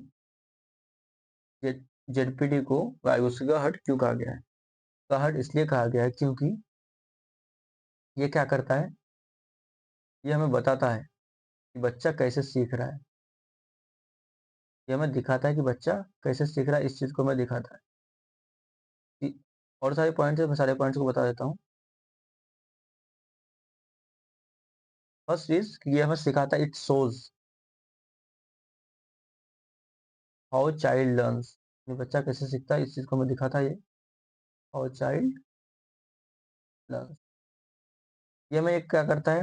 जेडपीडी को वाइगोस्की का हट क्यों कहा गया है? का हट इसलिए कहा गया है क्योंकि ये क्या करता है, ये हमें बताता है कि बच्चा कैसे सीख रहा है, ये हमें दिखाता है कि बच्चा कैसे सीख रहा है, इस चीज को हमें दिखाता है। और सारे पॉइंट्स है, मैं सारे पॉइंट्स को बता देता हूँ। फर्स्ट चीज, ये हमें सिखाता है, it shows how child learns, ये बच्चा कैसे सीखता है, इस चीज को हमें दिखाता है, ये हाउ चाइल्ड लर्न्स। ये हमें एक क्या करता है,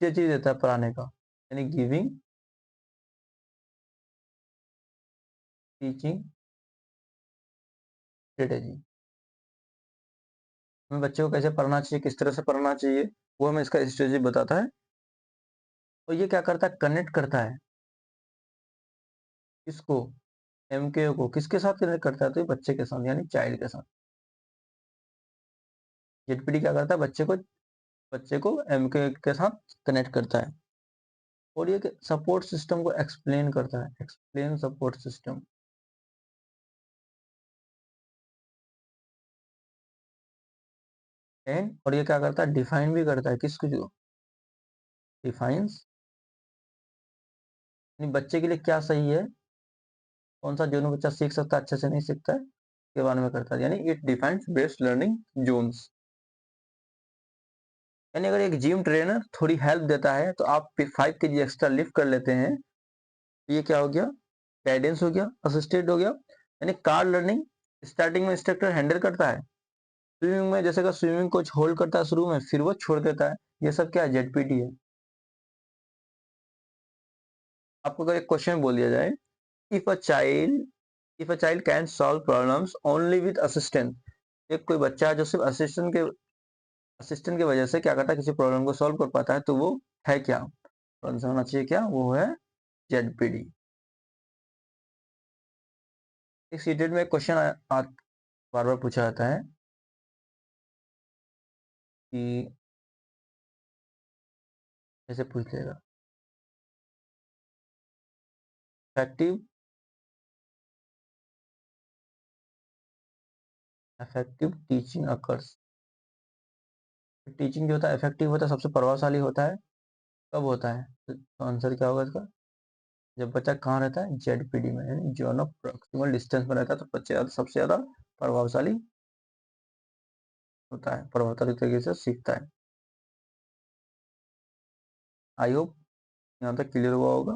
ये चीज देता है पढ़ाने का, यानी गिविंग टीचिंग स्ट्रेटेजी। हमें बच्चे को कैसे पढ़ना चाहिए, किस तरह से पढ़ना चाहिए, वो हमें इसका स्ट्रेटेजी बताता है। और ये क्या करता है, कनेक्ट करता है इसको, एमके को किसके साथ कनेक्ट करता है, तो ये बच्चे के साथ, यानी चाइल्ड के साथ। जेडपीडी क्या करता है, बच्चे को एमके के साथ कनेक्ट करता है। और ये सपोर्ट सिस्टम को एक्सप्लेन करता है, एक्सप्लेन सपोर्ट सिस्टम। एंड और ये क्या करता है, डिफाइन भी करता है, किसको, जो डिफाइंस, बच्चे के लिए क्या सही है, कौन सा जोन बच्चा सीख सकता है, अच्छे से नहीं सीखता है, के बारे में करता है, यानी it defines best learning zones. यानी अगर एक जिम ट्रेनर थोड़ी हेल्प देता है तो आप 5 kg एक्स्ट्रा लिफ्ट कर लेते हैं, तो ये क्या हो गया, गाइडेंस हो गया, असिस्टेड हो गया। यानी कार लर्निंग स्टार्टिंग में इंस्ट्रक्टर हैंडल करता है, स्विमिंग में जैसे का स्विमिंग कोच होल्ड करता है शुरू में, फिर वो छोड़ देता है, ये सब क्या है, जेडपीटी है। आपको अगर एक क्वेश्चन बोल दिया जाए, if a child if a child can solve problems only with assistant, एक कोई बच्चा है जो सिर्फ असिस्टेंट के वजह से क्या करता है, किसी प्रॉब्लम को सॉल्व कर पाता है, तो वो है क्या, आंसर होना चाहिए क्या, वो है जेडपीडी। एक सीटेड में क्वेश्चन बार बार पूछा जाता है कि ऐसे पूछ लेगा, effective effective teaching occurs, teaching जो होता है इफेक्टिव होता है, सबसे प्रभावशाली होता है, कब होता है, तो आंसर क्या होगा इसका, जब बच्चा कहाँ रहता है, जेडपीडी में, यानी जोन ऑफ प्रॉक्सिमल डिस्टेंस में रहता है, तो बच्चे सबसे ज्यादा प्रभावशाली होता है, प्रभावशाली तरीके से सीखता है। आई होप यहाँ तक क्लियर हुआ होगा।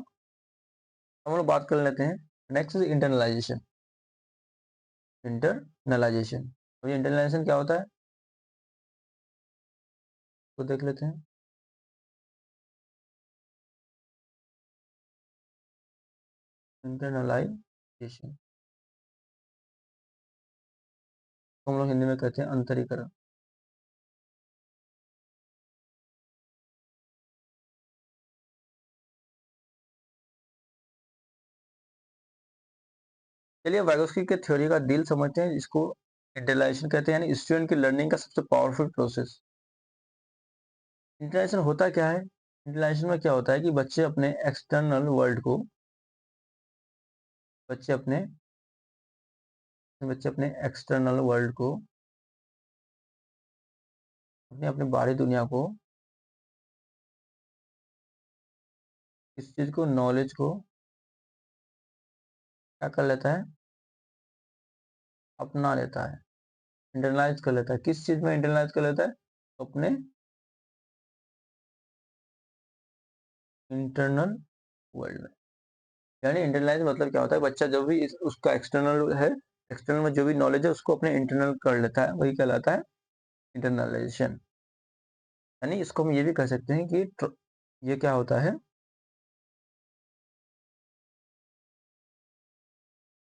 हम लोग बात कर लेते हैं, नेक्स्ट इज इंटरनलाइजेशन। इंटरनलाइजेशन, तो ये इंटरनलाइजेशन क्या होता है तो देख लेते हैं। इंटरनलाइजेशन हम लोग हिंदी में कहते हैं अंतरीकरण। चलिए वाइगोस्की के थ्योरी का डील समझते हैं, इसको इंटरनलाइजेशन कहते हैं, यानी स्टूडेंट की लर्निंग का सबसे पावरफुल प्रोसेस। इंटरनलाइजेशन होता क्या है? इंटरनलाइजेशन में क्या होता है कि बच्चे अपने बच्चे अपने एक्सटर्नल वर्ल्ड को, अपने अपने बाहरी दुनिया को, इस चीज को, नॉलेज को क्या कर लेता है, अपना लेता है, इंटरनलाइज कर लेता है। किस चीज में इंटरनलाइज कर लेता है? अपने इंटरनल वर्ल्ड में। यानी इंटरनलाइज मतलब क्या होता है, बच्चा जो भी उसका एक्सटर्नल है, एक्सटर्नल में जो भी नॉलेज है उसको अपने इंटरनल कर लेता है, वही कहलाता है इंटरनलाइजेशन। यानी इसको हम ये भी कह सकते हैं कि ये क्या होता है,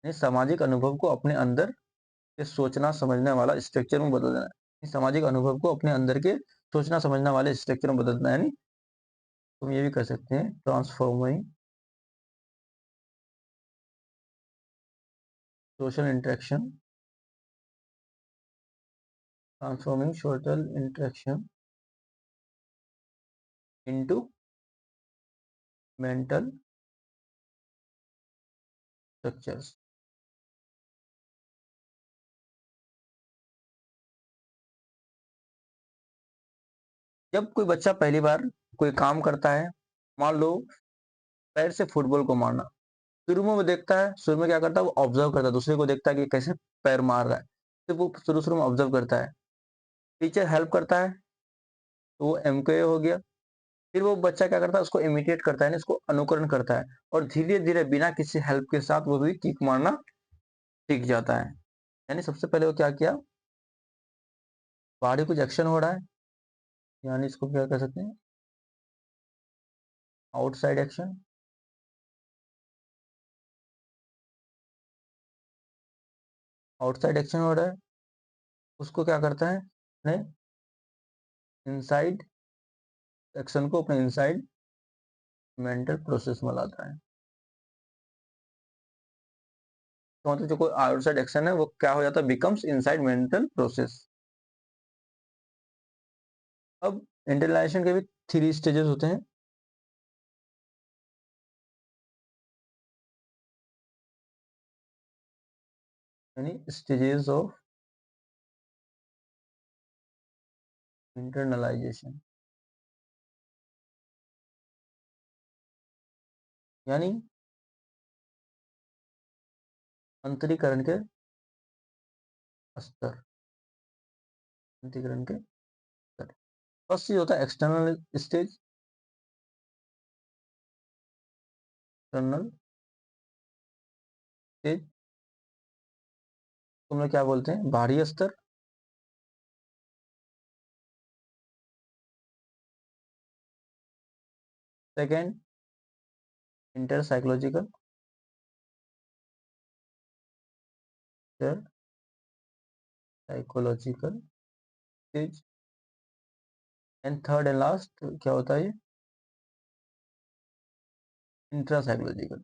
सामाजिक अनुभव को अपने अंदर के सोचना समझने वाला स्ट्रक्चर में बदल देना। सामाजिक अनुभव को अपने अंदर के सोचना समझने वाले स्ट्रक्चर में बदल देना, यानी तुम ये भी कर सकते हैं transforming social interaction, transforming social interaction into mental structures. जब कोई बच्चा पहली बार कोई काम करता है, मान लो पैर से फुटबॉल को मारना, शुरू में वो देखता है, शुरू में क्या करता है, वो ऑब्जर्व करता है, दूसरे को देखता है कि कैसे पैर मार रहा है, तो वो शुरू शुरू में ऑब्जर्व करता है, टीचर हेल्प करता है तो वो एमके हो गया। फिर वो बच्चा क्या करता है, उसको इमिटेट करता है, इसको अनुकरण करता है, और धीरे धीरे बिना किसी हेल्प के साथ वो भी किक मारना सीख जाता है। यानी सबसे पहले वो क्या किया, बाहरी कुछ एक्शन हो रहा है, यानी इसको क्या कह सकते हैं, आउटसाइड एक्शन। आउटसाइड एक्शन हो रहा है, उसको क्या करता है, अपने इनसाइड एक्शन को अपने इनसाइड मेंटल प्रोसेस में लाता है। तो मतलब जो कोई आउटसाइड एक्शन है वो क्या हो जाता है, बिकम्स इनसाइड मेंटल प्रोसेस। अब इंटरनलाइजेशन के भी 3 स्टेजेस होते हैं। यानी स्टेजेस ऑफ इंटरनलाइजेशन, यानी अंतरीकरण के स्तर, अंतरीकरण के स्तर। फर्स्ट चीज होता है एक्सटर्नल स्टेज, एक्सटर्नल स्टेज तुम लोग क्या बोलते हैं, बाहरी स्तर। Second inter psychological, psychological stage, and third and last क्या होता है, इंट्रा साइकोलॉजिकल।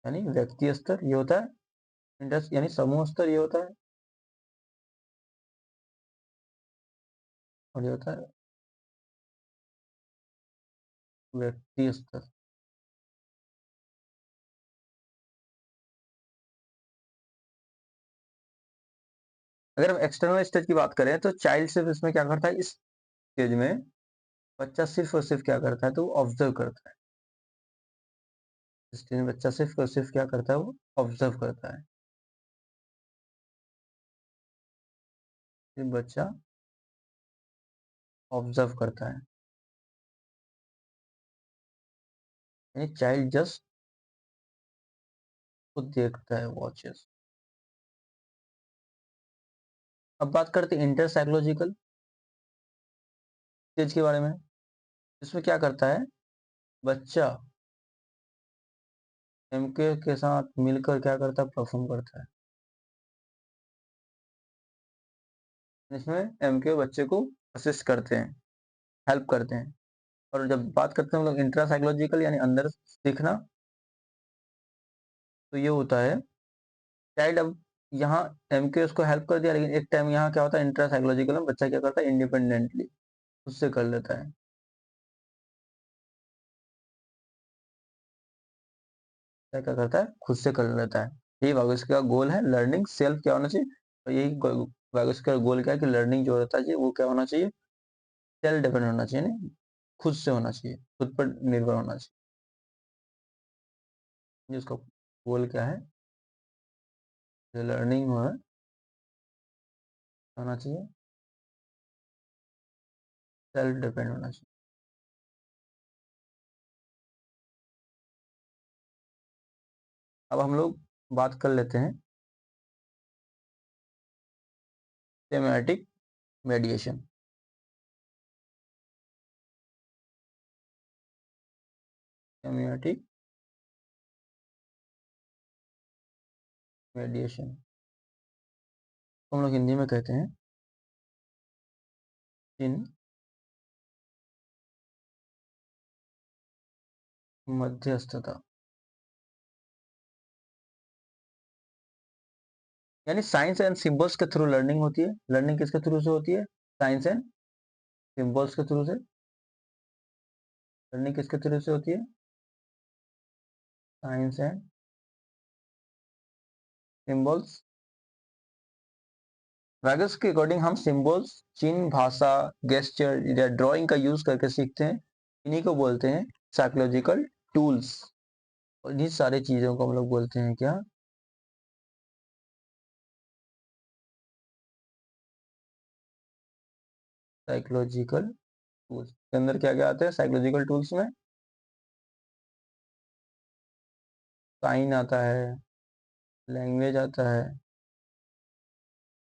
यानी व्यक्ति स्तर ये होता है, इंटर यानी समूह स्तर ये होता है, और ये होता है व्यक्ति स्तर। अगर हम एक्सटर्नल स्टेज की बात करें तो चाइल्ड सिर्फ इसमें क्या करता है, इस स्टेज में बच्चा सिर्फ और सिर्फ क्या करता है, तो ऑब्जर्व करता है। स्टेज में बच्चा सिर्फ और सिर्फ क्या करता है, वो ऑब्जर्व करता है। सिर्फ बच्चा ऑब्जर्व करता है, यानी चाइल्ड जस्ट खुद देखता है, वॉचेस। अब बात करते हैं इंटर साइकोलॉजिकल स्टेज के बारे में। इसमें क्या करता है, बच्चा एमके के साथ मिलकर क्या करता है, परफॉर्म करता है। इसमें एमके बच्चे को असिस्ट करते हैं, हेल्प करते हैं। और जब बात करते हैं हम लोग इंट्रा साइकोलॉजिकल यानी अंदर सीखना, तो ये होता है चाइल्ड अब यहाँ एमके उसको हेल्प कर दिया, लेकिन एक टाइम यहाँ क्या होता है, इंट्रा साइकोलॉजिकल में बच्चा क्या करता है, इंडिपेंडेंटली खुद से कर लेता है। क्या करता है, खुद से कर लेता है। यही वागोस्की का गोल है, लर्निंग सेल्फ क्या होना चाहिए, और यही वागोस्की का गोल क्या है कि लर्निंग जो होता है वो क्या होना चाहिए, सेल्फ डिपेंडेंट होना चाहिए, नहीं खुद से होना चाहिए, खुद पर निर्भर होना चाहिए। उसका गोल क्या है, जो लर्निंग हो होना चाहिए, सेल्फ डिपेंड होना चाहिए। अब हम लोग बात कर लेते हैं सेमेटिक मेडिएशन। सेमेटिक मेडिएशन हम लोग हिंदी में कहते हैं चिन्ह मध्यस्थता, यानी साइंस एंड सिंबल्स के थ्रू लर्निंग होती है। लर्निंग किसके थ्रू से होती है, साइंस एंड सिंबल्स के थ्रू से। लर्निंग किसके थ्रू से होती है, साइंस एंड सिंबल्स। वैगस के अकॉर्डिंग हम सिंबल्स, चिन्ह, भाषा, गेस्चर या ड्राइंग का यूज करके सीखते हैं। इन्हीं को बोलते हैं साइकोलॉजिकल टूल्स। और इन्हीं सारी चीजों को हम लोग बोलते हैं क्या, साइकोलॉजिकल टूल्स। के अंदर क्या क्या आता है साइकोलॉजिकल टूल्स में, साइन आता है, लैंग्वेज आता है,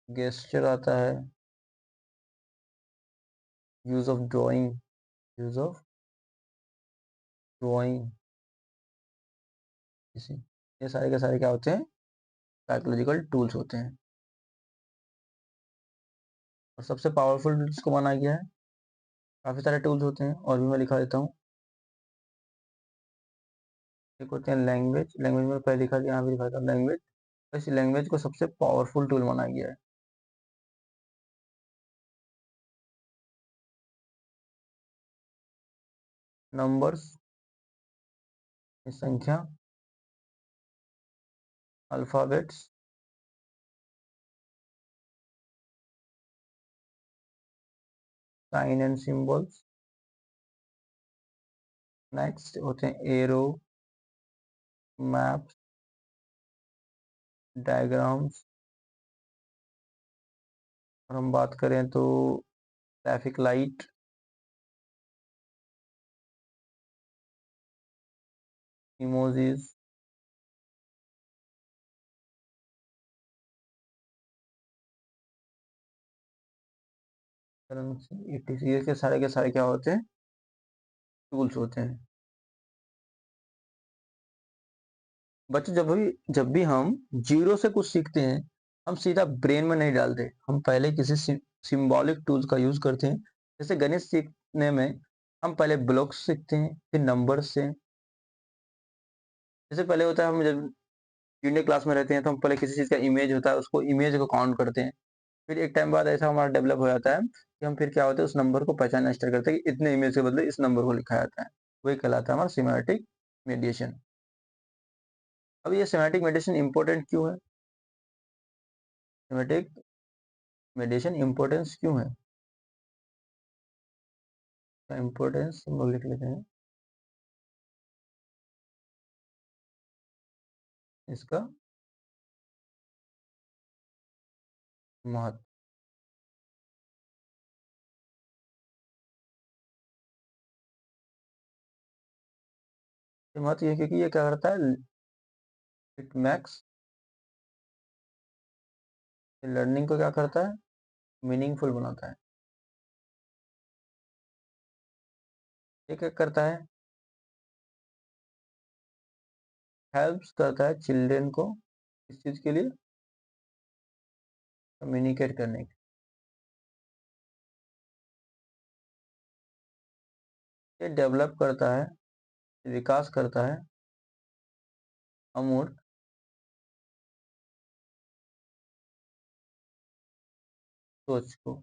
गेस्चर आता है, use of drawing, use of drawing, इसी ये सारे के सारे क्या होते हैं, साइकोलॉजिकल टूल्स होते हैं। और सबसे पावरफुल टूल्स को माना गया है, काफी सारे टूल्स होते हैं और भी मैं लिखा देता हूँ। एक होते हैं लैंग्वेज, लैंग्वेज में पहले लिखा यहाँ भी लिखा था लैंग्वेज। इस लैंग्वेज को सबसे पावरफुल टूल माना गया है। नंबर्स, संख्या, alphabets, sign and symbols. Next होते हैं एरो, मैप, डायग्राम्स। और हम बात करें तो traffic light, emojis, currency, etc। के सारे क्या होते हैं, टूल्स होते हैं। बच्चे जब भी हम जीरो से कुछ सीखते हैं, हम सीधा ब्रेन में नहीं डालते, हम पहले किसी सिंबॉलिक टूल्स का यूज करते हैं। जैसे गणित सीखने में हम पहले ब्लॉक्स सीखते हैं, फिर नंबर्स से। जैसे पहले होता है, हम जब जूनियर क्लास में रहते हैं तो हम पहले किसी चीज का इमेज होता है, उसको इमेज को काउंट करते हैं। फिर एक टाइम बाद ऐसा हमारा डेवलप हो जाता है कि हम फिर क्या होता है, उस नंबर को पहचानना स्टार्ट करते हैं कि इतने इमेज के बदले इस नंबर को लिखा जाता है। वही कहलाता है हमारा सिमेटिक मेडिएशन। अब ये सिमेटिक मेडिएशन इंपॉर्टेंट क्यों है, सिमेटिक मेडिएशन इंपॉर्टेंस क्यों है, इंपॉर्टेंस हम लोग लिख लेते हैं। इसका महत्व। महत्व ये क्योंकि ये क्या करता है, इट मैक्स लर्निंग को क्या करता है, मीनिंगफुल बनाता है। ये क्या करता है, हेल्प्स करता है चिल्ड्रेन को इस चीज के लिए, कम्युनिकेट करने के। ये डेवलप करता है, विकास करता है अमूर्त सोच को।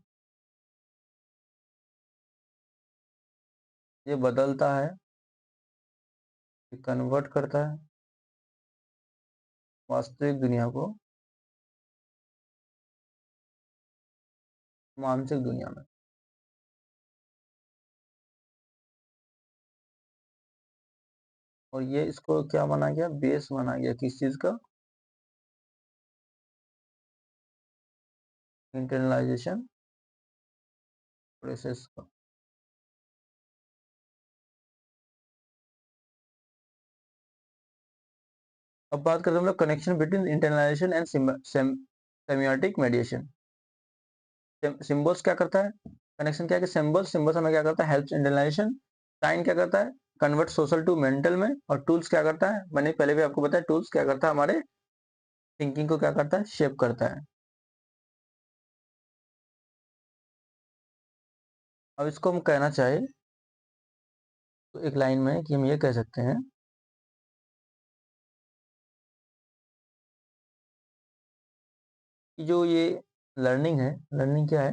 ये बदलता है, कन्वर्ट करता है वास्तविक दुनिया को मानसिक दुनिया में। और ये इसको क्या माना गया, बेस माना गया किस चीज का, इंटरनलाइजेशन प्रोसेस का। अब बात करते हैं हम लोग connection between internalisation and सेमियोटिक मेडिएशन। Symbols क्या करता है, कनेक्शन क्या है कि सिंबल्स सिंबल्स हमें क्या करता है, हेल्प्स इंटरनलाइजेशन। साइन क्या करता है, कन्वर्ट सोशल टू मेंटल में। और टूल्स क्या करता है, मैंने पहले भी आपको बताया, टूल्स क्या करता है, हमारे थिंकिंग को क्या करता है, शेप करता है। अब इसको हम कहना चाहे तो एक लाइन में कि हम ये कह सकते हैं कि जो ये लर्निंग है, लर्निंग क्या है,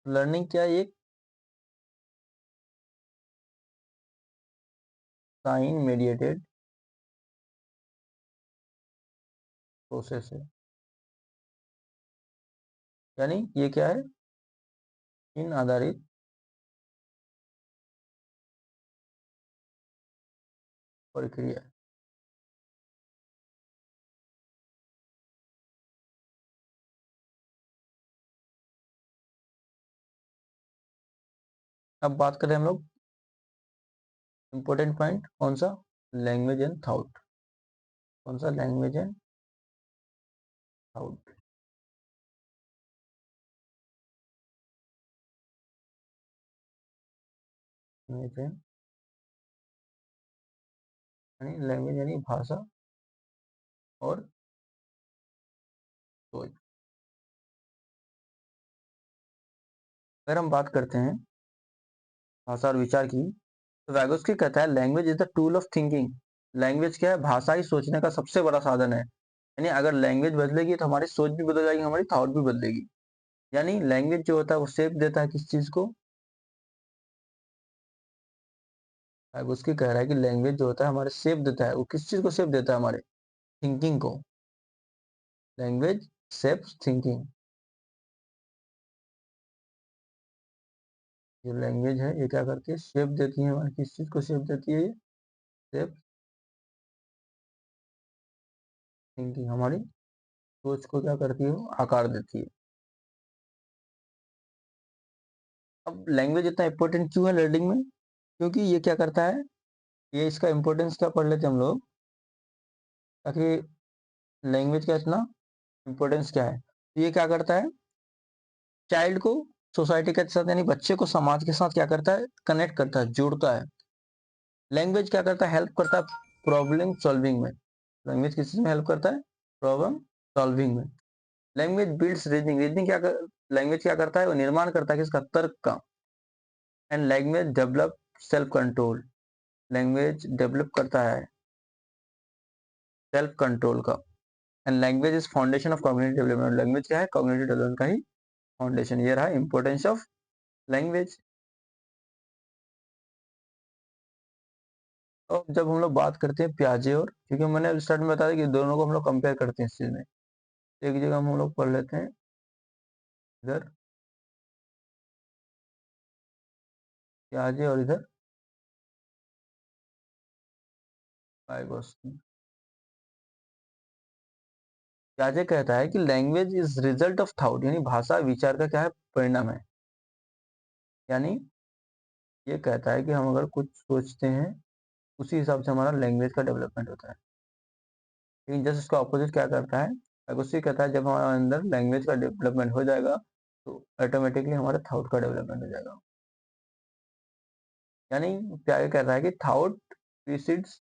लर्निंग क्या है, एक साइन मेडिएटेड प्रोसेस है। यानी ये क्या है, इन आधारित प्रक्रिया है। अब बात करें हम लोग इंपॉर्टेंट पॉइंट कौन सा, लैंग्वेज एंड थॉट। कौन सा, लैंग्वेज एंड थॉट। यानी लैंग्वेज यानी भाषा और सोच। अगर हम बात करते हैं भाषा और विचार की, तो वैगोस्की कहता है language is the tool of thinking. Language क्या है, भाषा ही सोचने का सबसे बड़ा साधन है। यानी अगर लैंग्वेज बदलेगी तो हमारी सोच भी बदल जाएगी, हमारी थॉट भी बदलेगी। यानी लैंग्वेज जो होता है वो शेप देता है किस चीज को, उसकी कह रहा है कि लैंग्वेज जो होता है हमारे शेप देता है, वो किस चीज को शेप देता है, हमारे थिंकिंग को। Language shapes thinking. जो लैंग्वेज है ये क्या करती है, शेप देती है हमारी, किस चीज को शेप देती है, ये शेप थिंकिंग, हमारी सोच को क्या करती है, वो आकार देती है। अब लैंग्वेज इतना इंपॉर्टेंट क्यों है लर्निंग में, क्योंकि ये क्या करता है, ये इसका इंपॉर्टेंस क्या पढ़ लेते हैं हम लोग, ताकि लैंग्वेज का इतना इंपॉर्टेंस क्या है। तो ये क्या करता है, चाइल्ड को सोसाइटी के साथ यानी बच्चे को समाज के साथ क्या करता है, कनेक्ट करता है, जोड़ता है। लैंग्वेज क्या करता है, हेल्प करता है प्रॉब्लम सॉल्विंग में। लैंग्वेज किस चीज में हेल्प करता है, प्रॉब्लम सॉल्विंग में। लैंग्वेज बिल्ड्स रीजनिंग, रीजनिंग क्या लैंग्वेज क्या करता है, वो निर्माण करता है किसका, तर्क का। And language develop self control, language develop करता है सेल्फ कंट्रोल का। And language is foundation of cognitive development, language क्या है, कॉग्निटिव डेवलपमेंट का ही फाउंडेशन। ये रहा इंपॉर्टेंस ऑफ लैंग्वेज। तो जब हम लोग बात करते हैं प्याजे और, क्योंकि मैंने स्टार्ट में बताया कि दोनों को हम लोग कंपेयर करते हैं इस चीज में, एक जगह हम लोग पढ़ लेते हैं इधर, पियाजे और इधर वाइगोस्की। पियाजे कहता है कि language is result of thought, यानी भाषा विचार का क्या है, परिणाम है। यानी ये कहता है कि हम अगर कुछ सोचते हैं उसी हिसाब से हमारा लैंग्वेज का डेवलपमेंट होता है। लेकिन जस्ट इसका ऑपोजिट क्या करता है, अगस्ती कहता है जब हमारे अंदर लैंग्वेज का डेवलपमेंट हो जाएगा तो ऑटोमेटिकली हमारा थॉट का डेवलपमेंट हो जाएगा। यानी क्या कहता है कि थॉट प्रीसीड्स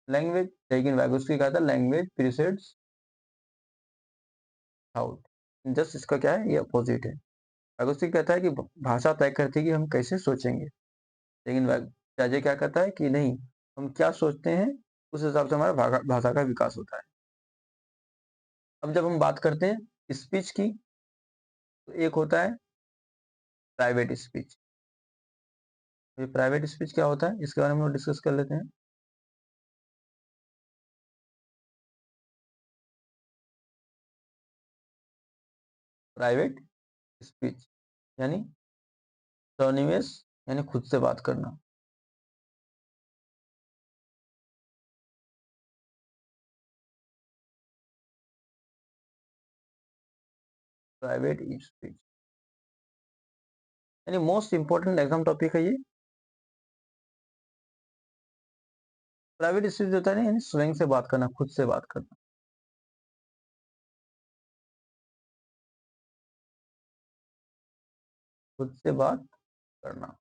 लैंग्वेज, लेकिन वैगोस्की कहता है लैंग्वेज प्रीसीड्स थॉट। जस्ट इसका क्या है, ये अपोजिट है। वैगोस्की कहता है कि भाषा तय करती है कि हम कैसे सोचेंगे, लेकिन पियाजे क्या कहता है कि नहीं, हम क्या सोचते हैं उस हिसाब से हमारा भाषा का विकास होता है। अब जब हम बात करते हैं स्पीच की, तो एक होता है प्राइवेट स्पीच। ये प्राइवेट स्पीच क्या होता है, इसके बारे में हम डिस्कस कर लेते हैं। प्राइवेट स्पीच यानी स्वनिवेश, यानी खुद से बात करना। प्राइवेट स्पीच यानी मोस्ट इंपॉर्टेंट एग्जाम टॉपिक है ये। प्राइवेट स्पीच होता है ना, यानी स्वयं से बात करना, खुद से बात करना। खुद से बात करना।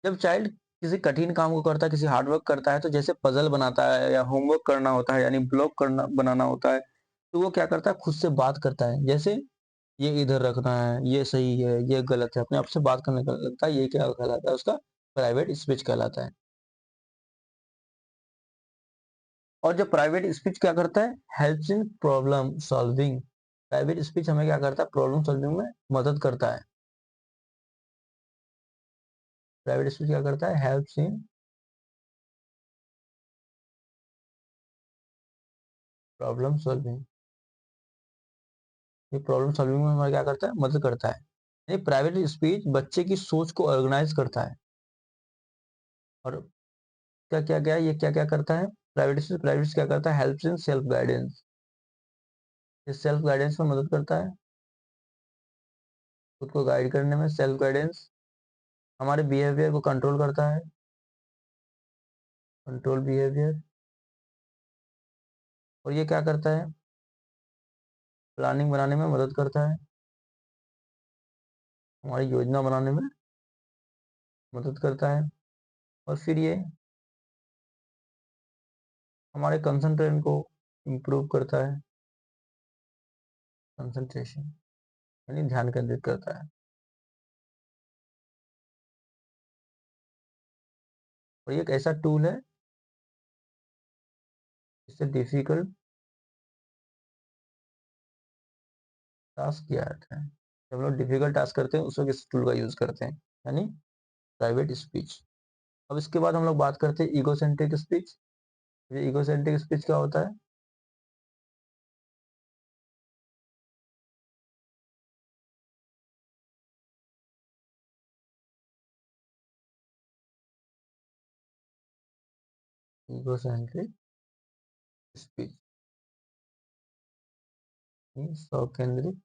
जब चाइल्ड किसी कठिन काम को करता है, किसी हार्ड वर्क करता है, तो जैसे पजल बनाता है या होमवर्क करना होता है, यानी ब्लॉक करना बनाना होता है, तो वो क्या करता है, खुद से बात करता है। जैसे ये इधर रखना है, ये सही है, ये गलत है, अपने आप से बात करने का लगता है। ये क्या कहलाता है, उसका प्राइवेट स्पीच कहलाता है। और जब प्राइवेट स्पीच क्या करता है, helps in problem solving. Private speech हमें क्या करता है, प्रॉब्लम सॉल्विंग में मदद करता है। प्राइवेट स्पीच क्या करता है, हेल्प्स इन प्रॉब्लम सॉल्विंग। ये प्रॉब्लम सॉल्विंग में हमारा क्या करता है, मदद करता है। ये प्राइवेट स्पीच बच्चे की सोच को ऑर्गेनाइज करता है। और क्या क्या क्या ये क्या क्या करता है, प्राइवेट स्पीच क्या करता है, हेल्प्स इन सेल्फ गाइडेंस। ये सेल्फ गाइडेंस में मदद करता है, खुद को गाइड करने में। सेल्फ गाइडेंस हमारे बिहेवियर को कंट्रोल करता है, कंट्रोल बिहेवियर। और ये क्या करता है, प्लानिंग बनाने में मदद करता है, हमारी योजना बनाने में मदद करता है। और फिर ये हमारे कंसंट्रेशन को इम्प्रूव करता है, कंसंट्रेशन यानी ध्यान केंद्रित करता है। और ये एक ऐसा टूल है जिससे डिफिकल्ट टास्क किया जाता है। जब हम लोग डिफिकल्ट टास्क करते हैं उस वक्त इस टूल का यूज करते हैं, यानी प्राइवेट स्पीच। अब इसके बाद हम लोग बात करते हैं इगोसेंट्रिक स्पीच। ये इगोसेंट्रिक स्पीच क्या होता है, इगोसेंट्रिक स्पीच स्व केंद्रित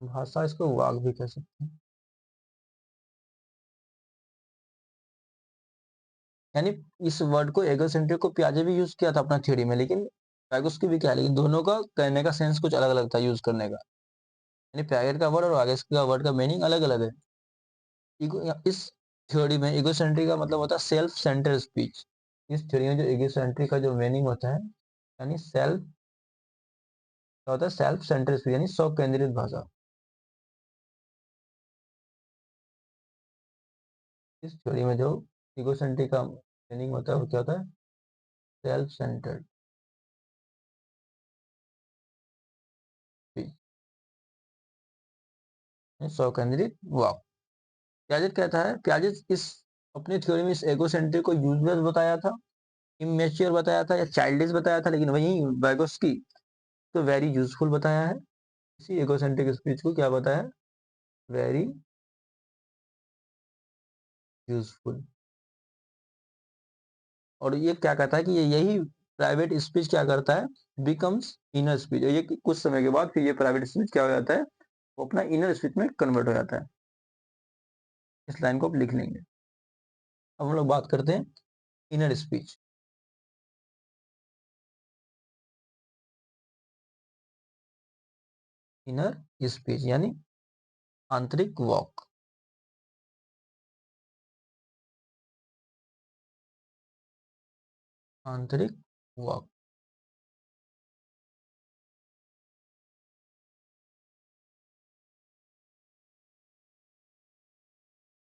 भाषा, इसको वाक भी कह सकते हैं। यानी इस वर्ड को एगोसेंट्रिक को पियाजे भी यूज किया था अपना थ्योरी में, लेकिन पैगोस्की भी क्या, लेकिन दोनों का कहने का सेंस कुछ अलग अलग था यूज करने का। यानी पियागे का वर्ड और आगेस्की का वर्ड का मीनिंग अलग अलग है। इस थ्योरी में इगोसेंट्रिक का मतलब होता है सेल्फ सेंटर स्पीच। इस थ्योरी में जो इगोसेंट्रिक का जो मीनिंग होता है, यानी सेल्फ क्या होता है, सेल्फ सेंटर स्पीच यानी स्व केंद्रित भाषा। इस थ्योरी में जो इगोसेंट्रिक का मीनिंग होता है वो क्या होता है, सेल्फ सेंटर्ड स्पीच, स्व केंद्रित वाक। प्याजेट कहता है, प्याजेट इस अपनी थ्योरी में इस एगोसेंट्रिक को यूजलेस बताया था, इमैच्योर बताया था या चाइल्डिश बताया था, लेकिन वहीं वैगोस्की तो वेरी यूजफुल बताया है। इसी एगोसेंट्रिक स्पीच को क्या बताया है? Very useful. और ये क्या कहता है कि यही प्राइवेट स्पीच क्या करता है? Becomes inner speech. ये कुछ समय के बाद फिर ये प्राइवेट स्पीच क्या हो जाता है? वो अपना इनर स्पीच में कन्वर्ट हो जाता है। इस लाइन को आप लिख लेंगे। अब हम लोग बात करते हैं इनर स्पीच। इनर स्पीच यानी आंतरिक वॉक। आंतरिक वॉक।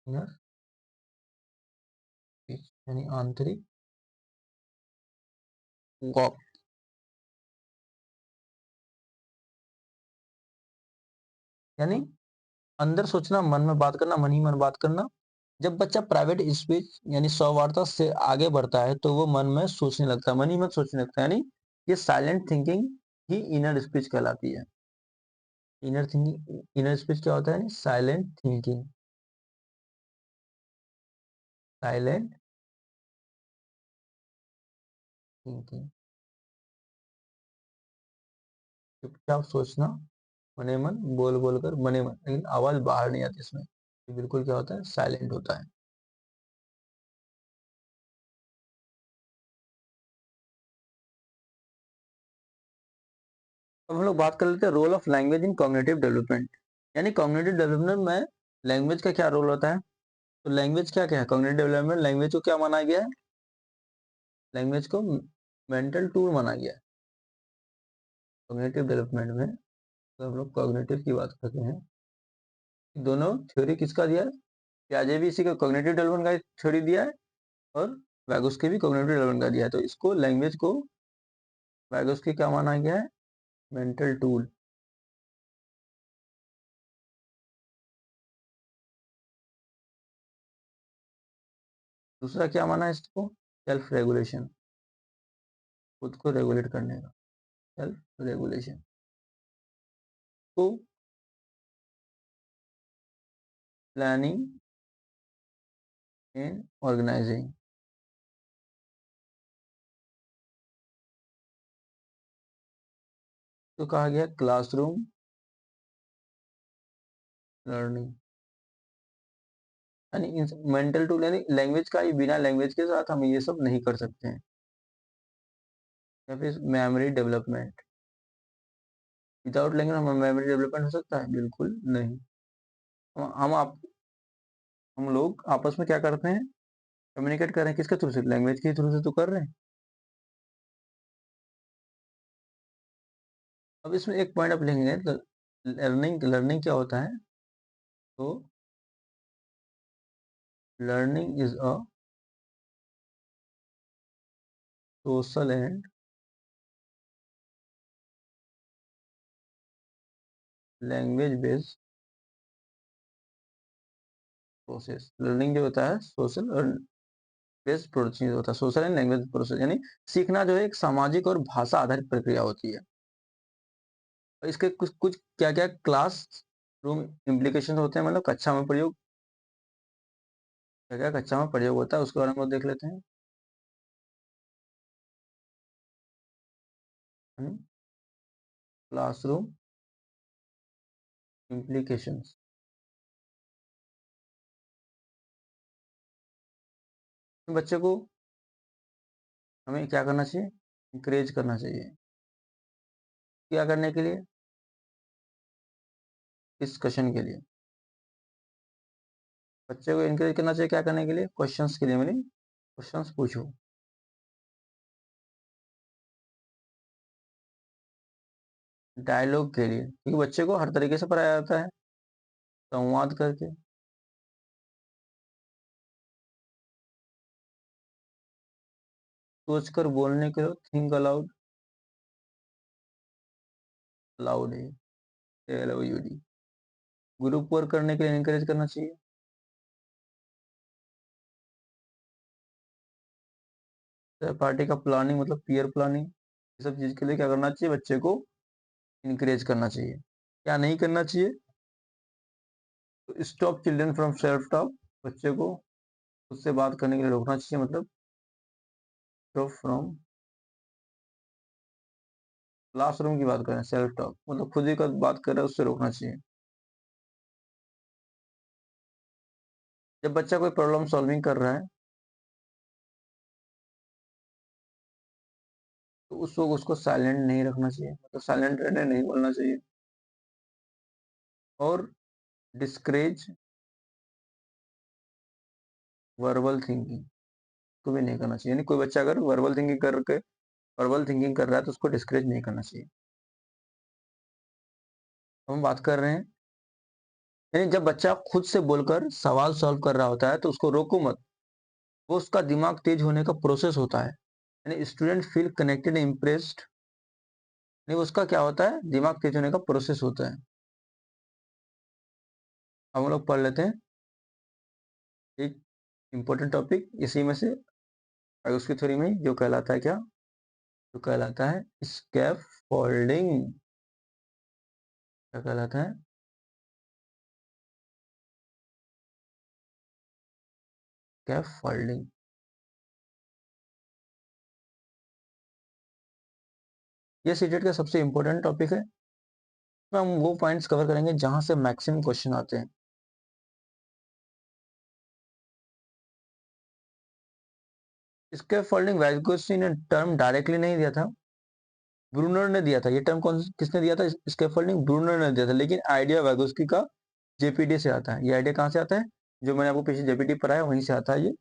इनर स्पीच यानी आंतरिक वॉक। यानी अंदर सोचना, मन में बात करना, मन ही मन बात करना। जब बच्चा प्राइवेट स्पीच यानी सौवार्ता से आगे बढ़ता है तो वो मन में सोचने लगता है, मन ही मन सोचने लगता है, यानी ये साइलेंट थिंकिंग ही इनर स्पीच कहलाती है। इनर थिंकिंग, इनर स्पीच क्या होता है? Silent thinking. साइलेंट थिंकिंग, चुपचाप सोचना, मने मन बोल बोल कर, मने मन, लेकिन आवाज बाहर नहीं आती इसमें। ये बिल्कुल क्या होता है? साइलेंट होता है। अब हम लोग बात कर लेते हैं role of language in cognitive development. यानी कॉग्निटिव डेवलपमेंट में लैंग्वेज का क्या रोल होता है? तो लैंग्वेज क्या क्या है? कॉग्निटिव डेवलपमेंट लैंग्वेज को क्या माना गया है? लैंग्वेज को मेंटल टूल माना गया है कॉग्निटिव डेवलपमेंट में। तो हम लोग कॉग्निटिव की बात करते हैं। दोनों थ्योरी किसका दिया है? पियाजे भी इसी का कॉग्निटिव डेवलपमेंट का थ्योरी दिया है, और वैगोस्की भी कॉग्निटिव डेवलपमेंट का दिया है। तो इसको लैंग्वेज को वैगोस्की क्या माना गया है? Mental tool. दूसरा क्या माना है इसको? सेल्फ रेगुलेशन, खुद को रेगुलेट करने का, सेल्फ रेगुलेशन। तो प्लानिंग एंड ऑर्गेनाइजिंग। तो कहा गया क्लासरूम लर्निंग, यानी मेंटल टूल, यानी लैंग्वेज का ही, बिना लैंग्वेज के साथ हम ये सब नहीं कर सकते हैं। या फिर मेमोरी डेवलपमेंट, विदाउट लैंग्वेज हम मेमोरी डेवलपमेंट हो सकता है? बिल्कुल नहीं। हम आप हम लोग आपस में क्या करते हैं? कम्युनिकेट कर रहे हैं किसके थ्रू से? लैंग्वेज के थ्रू से तो कर रहे हैं। अब इसमें एक पॉइंट आप लिखेंगे, लर्निंग, लर्निंग क्या होता है? तो learning is a social and language based process. Learning जो होता है सोशल और बेस्ड प्रोसेस होता है, सोशल एंड लैंग्वेज प्रोसेस, यानी सीखना जो है एक सामाजिक और भाषा आधारित प्रक्रिया होती है। और इसके कुछ कुछ क्या क्या क्लास रूम इम्प्लीकेशन होते हैं, मतलब कक्षा में प्रयोग, क्या क्या कक्षा में प्रयोग होता है उसके बारे में हम लोग देख लेते हैं। Classroom implications. बच्चे को हमें क्या करना चाहिए? इंकरेज करना चाहिए। क्या करने के लिए? डिस्कशन के लिए। बच्चे को इंकरेज करना चाहिए क्या करने के लिए? क्वेश्चंस के लिए, मतलब क्वेश्चंस पूछो। डायलॉग के लिए, क्योंकि बच्चे को हर तरीके से पढ़ाया जाता है, संवाद करके। सोचकर बोलने के लिए थिंक अलाउड, अलाउड है, LOUD। ग्रुप वर्क करने के लिए इंकरेज करना चाहिए। पार्टी का प्लानिंग मतलब पीयर प्लानिंग, ये सब चीज़ के लिए क्या करना चाहिए, बच्चे को इनकरेज करना चाहिए। क्या नहीं करना चाहिए, तो stop children from self talk, बच्चे को खुद से बात करने के लिए रोकना चाहिए, मतलब स्टॉप फ्रॉम क्लासरूम की बात करें, सेल्फ टॉक मतलब खुद ही का बात कर रहा है उससे रोकना चाहिए। जब बच्चा कोई प्रॉब्लम सॉल्विंग कर रहा है तो उस वक्त उसको साइलेंट नहीं रखना चाहिए, मतलब साइलेंट रहने नहीं बोलना चाहिए। और डिस्करेज वर्बल थिंकिंग को भी नहीं करना चाहिए, यानी कोई बच्चा अगर वर्बल थिंकिंग कर रहा है तो उसको डिस्करेज नहीं करना चाहिए। हम बात कर रहे हैं, यानी जब बच्चा खुद से बोलकर सवाल सॉल्व कर रहा होता है तो उसको रोको मत, वो उसका दिमाग तेज होने का प्रोसेस होता है, यानी स्टूडेंट फील कनेक्टेड इम्प्रेस्ड, नहीं उसका क्या होता है, दिमाग तेज होने का प्रोसेस होता है। हम लोग पढ़ लेते हैं एक इंपॉर्टेंट टॉपिक इसी में से, उसकी थ्योरी में जो कहलाता है क्या, जो कहलाता है स्कैफोल्डिंग। क्या कहलाता है, स्कैफोल्डिंग। ये सीटेट का सबसे इंपॉर्टेंट टॉपिक है। इसमें हम वो पॉइंट्स कवर करेंगे जहां से मैक्सिमम क्वेश्चन आते हैं। स्कैफोल्डिंग वैगोसी ने टर्म डायरेक्टली नहीं दिया था, ब्रूनर ने दिया था। ये टर्म कौन किसने दिया था, स्कैफोल्डिंग ब्रूनर ने दिया था, लेकिन आइडिया वैगोस्की का जेपीटी से आता है। ये आइडिया कहाँ से आता है, जो मैंने आपको पीछे जेपीटी पढ़ाया वहीं से आता है ये।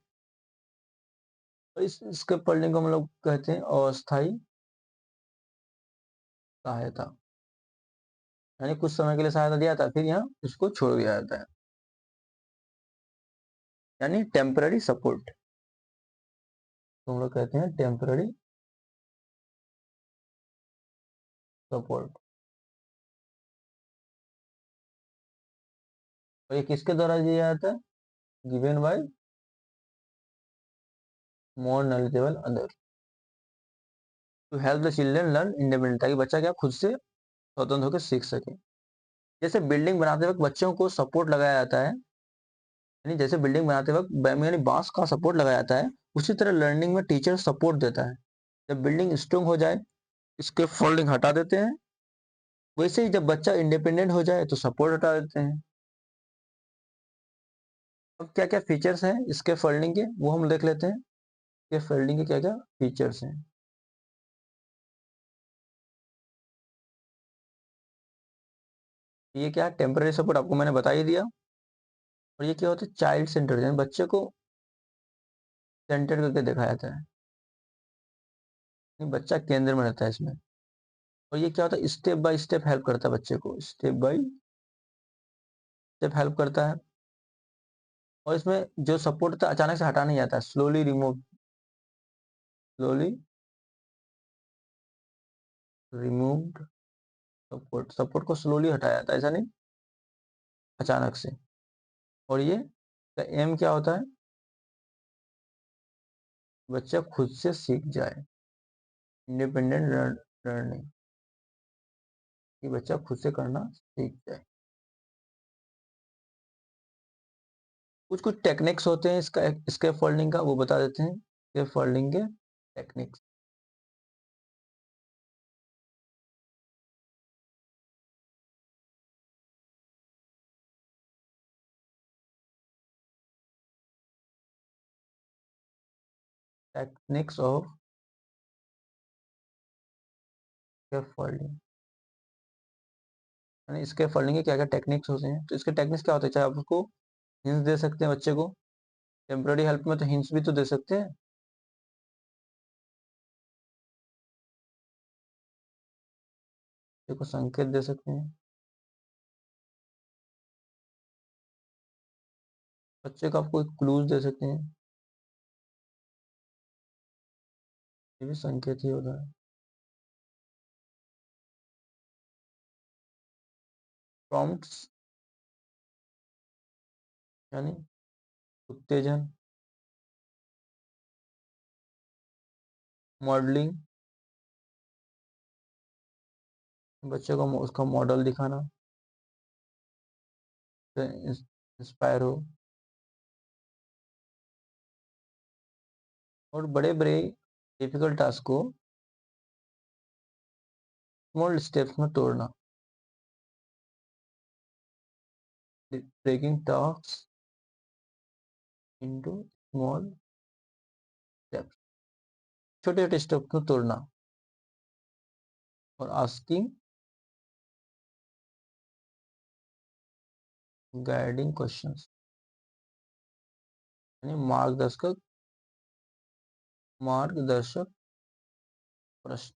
और इस स्कैफोल्डिंग को हम लोग कहते हैं अस्थायी सहायता, यानी कुछ समय के लिए सहायता दिया था फिर यहाँ उसको छोड़ दिया जाता है, यानी टेम्पररी सपोर्ट, तो हम लोग कहते हैं टेम्पररी सपोर्ट। और ये किसके द्वारा दिया जाता है, given by more knowledgeable other to help the children learn independent, ताकि बच्चा क्या खुद से स्वतंत्र होकर सीख सके। जैसे बिल्डिंग बनाते वक्त बच्चों को सपोर्ट लगाया जाता है, यानी जैसे बिल्डिंग बनाते वक्त यानी बांस का सपोर्ट लगाया जाता है, उसी तरह लर्निंग में टीचर सपोर्ट देता है। जब बिल्डिंग स्ट्रांग हो जाए इसके फोल्डिंग हटा देते हैं, वैसे ही जब बच्चा इंडिपेंडेंट हो जाए तो सपोर्ट हटा देते हैं। अब क्या क्या फीचर्स हैं इसके फोल्डिंग के वो हम देख लेते हैं, ये फोल्डिंग के क्या क्या फीचर्स हैं। ये क्या टेम्पररी सपोर्ट आपको मैंने बता ही दिया। और ये क्या होता है, चाइल्ड सेंटर, यानी बच्चे को सेंटर करके देखा जाता है, बच्चा केंद्र में रहता है इसमें। और ये क्या होता है, स्टेप बाय स्टेप हेल्प करता है बच्चे को, स्टेप बाय स्टेप हेल्प करता है। और इसमें जो सपोर्ट था अचानक से हटा नहीं जाता, slowly remove, slowly removed support, support को स्लोली हटाया जाता है, ऐसा नहीं अचानक से। और ये एम क्या होता है, बच्चा खुद से सीख जाए, इंडिपेंडेंट लर्निंग, कि बच्चा खुद से करना सीख जाए। कुछ कुछ टेक्निक्स होते हैं इसका, स्केप फोल्डिंग का, वो बता देते हैं स्केप फोल्डिंग के techniques. Techniques of scaffolding, यानी स्केप फोल्डिंग के क्या क्या टेक्निक्स होते हैं, तो इसके टेक्निक्स क्या होते हैं, चाहे आप उसको हिंट्स दे सकते हैं बच्चे को, टेम्पररी हेल्प में तो हिंट्स भी तो दे सकते हैं। बच्चे को संकेत दे सकते हैं, बच्चे को आप कोई क्लूज दे सकते हैं, ये भी संकेत ही होता है। प्रॉम्प्ट्स यानी उत्तेजन, मॉडलिंग, बच्चे को उसका मॉडल दिखाना, इंस्पायर हो, और बड़े बड़े डिफिकल्ट टास्क को स्मॉल स्टेप्स में तोड़ना, breaking task into small steps, छोटे छोटे स्टेप्स को तोड़ना, और आस्किंग गाइडिंग क्वेश्चंस, यानी मार्गदर्शक प्रश्न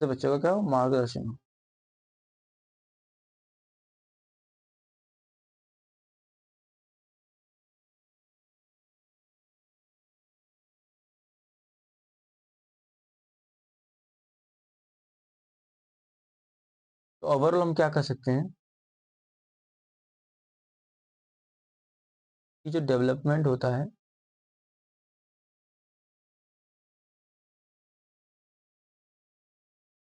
से बच्चों का क्या हो, मार्गदर्शन हो। तो ओवरऑल हम क्या कर सकते हैं कि जो डेवलपमेंट होता है,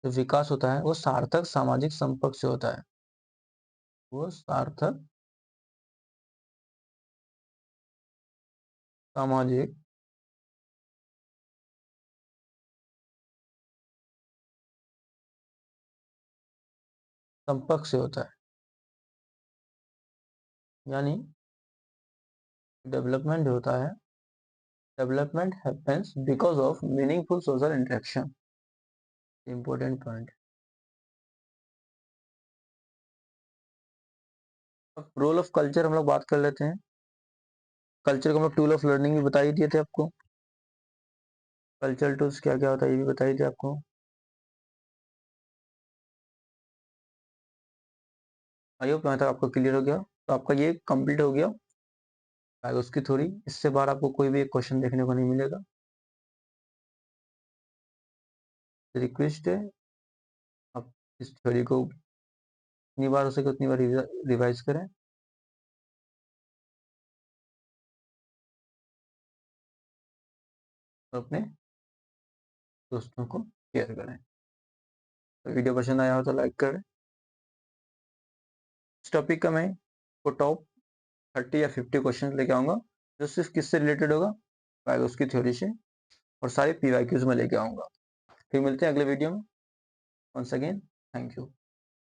जो विकास होता है, वो सार्थक सामाजिक संपर्क से होता है। वो सार्थक सामाजिक संपर्क से होता है, यानी डेवलपमेंट होता है, development happens because of meaningful social interaction. Important point. अब रोल ऑफ कल्चर हम लोग बात कर लेते हैं। कल्चर को हम लोग टूल ऑफ लर्निंग भी बता ही दिए थे आपको। कल्चरल टूल्स क्या क्या होता है ये भी बताई थे आपको। आई होप यहाँ तक आपको क्लियर हो गया। तो आपका ये कंप्लीट हो गया उसकी थ्योरी। इससे बाहर आपको कोई भी एक क्वेश्चन देखने को नहीं मिलेगा। रिक्वेस्ट है आप इस थ्योरी को जितनी बार हो सके उतनी बार रिवाइज करें, और अपने दोस्तों को शेयर करें। तो वीडियो पसंद आया हो तो लाइक करें। इस टॉपिक का मैं को टॉप 30 या 50 क्वेश्चन लेके आऊंगा, जो सिर्फ किससे रिलेटेड होगा, उसकी थ्योरी से, और सारे पीवाईक्यूज में लेके आऊंगा। फिर मिलते हैं अगले वीडियो में। Once again thank you.